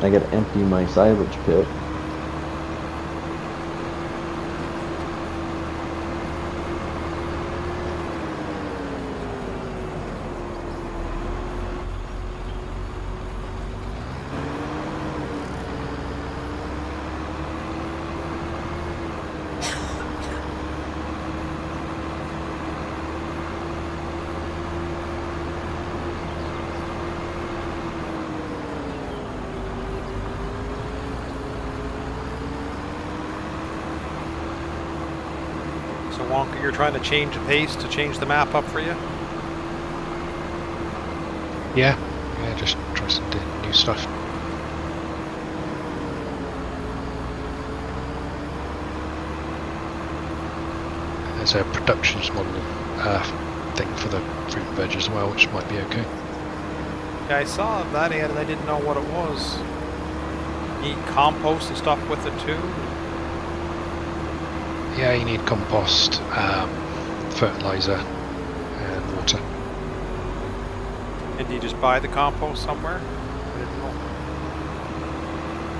I gotta empty my silage pit. So Wonka, you're trying to change the pace to change the map up for you? Yeah, just try some new stuff. There's a productions model thing for the fruit and veg as well, which might be okay. Yeah, I saw that ad and I didn't know what it was. Need compost and stuff with it too? Yeah, you need compost, fertilizer, and water. And do you just buy the compost somewhere? I didn't know.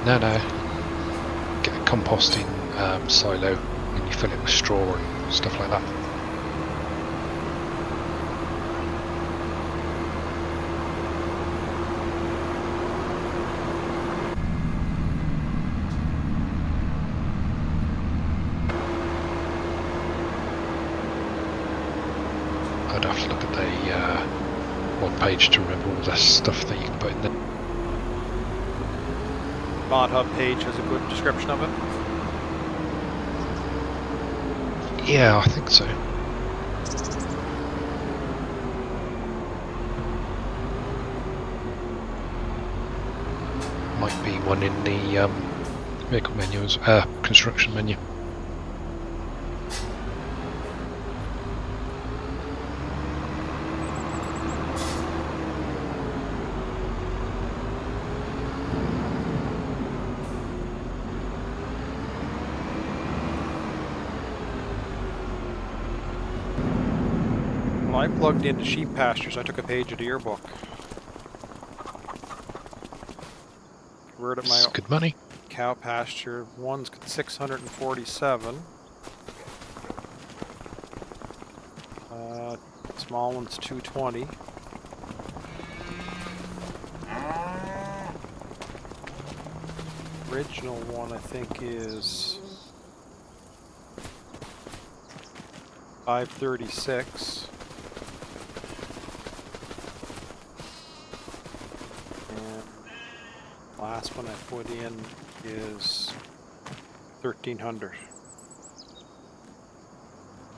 No. Get a composting silo and you fill it with straw and stuff like that. I'd have to look at the one page to remember all the stuff that you can put in there. Mod Hub page has a good description of it. Yeah, I think so. Might be one in the vehicle menus, construction menu. Well, I plugged into sheep pastures. I took a page of the yearbook. Converted my It's good money. cow pasture. One's 647. Small one's 220. Original one I think is 536. And last one I put in is 1300.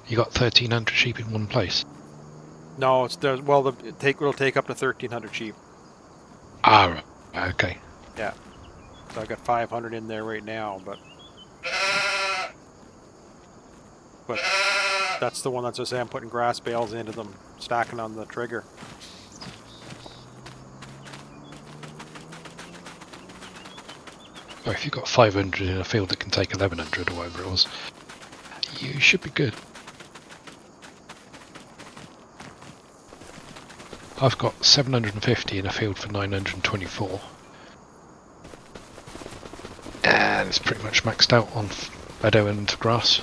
You got 1,300 sheep in one place. No, it's there. Well, it'll take up to 1300 sheep. Ah, right. Okay. So I got 500 in there right now, but that's the one that's just I'm putting grass bales into them, stacking on the trigger. Well, if you've got 500 in a field that can take 1100 or whatever it was, you should be good. I've got 750 in a field for 924. And it's pretty much maxed out on meadow and grass.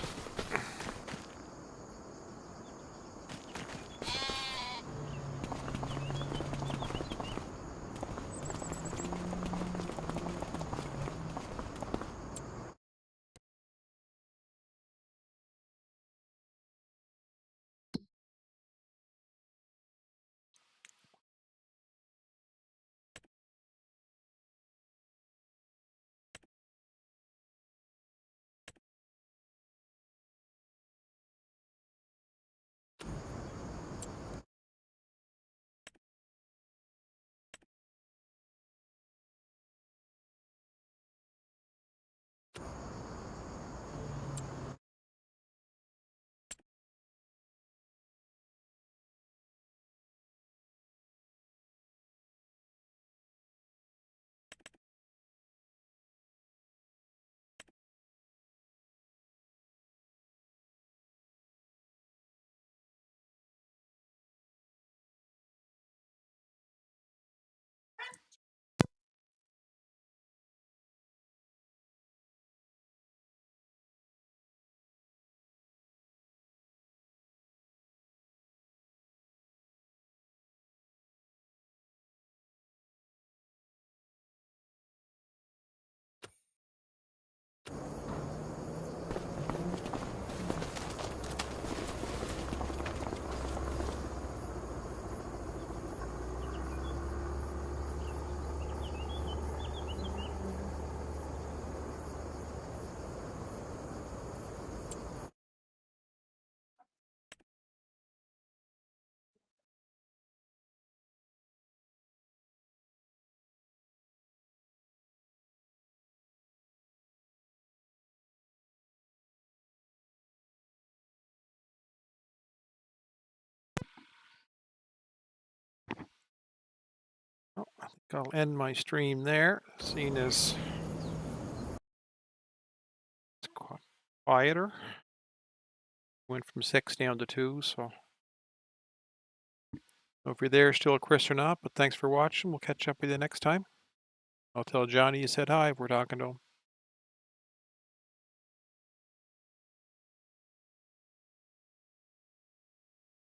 I'll end my stream there, seeing as it's quieter. Went from 6 down to 2, so if you're there still Chris or not, but thanks for watching. We'll catch up with you next time. I'll tell Johnny you said hi if we're talking to him.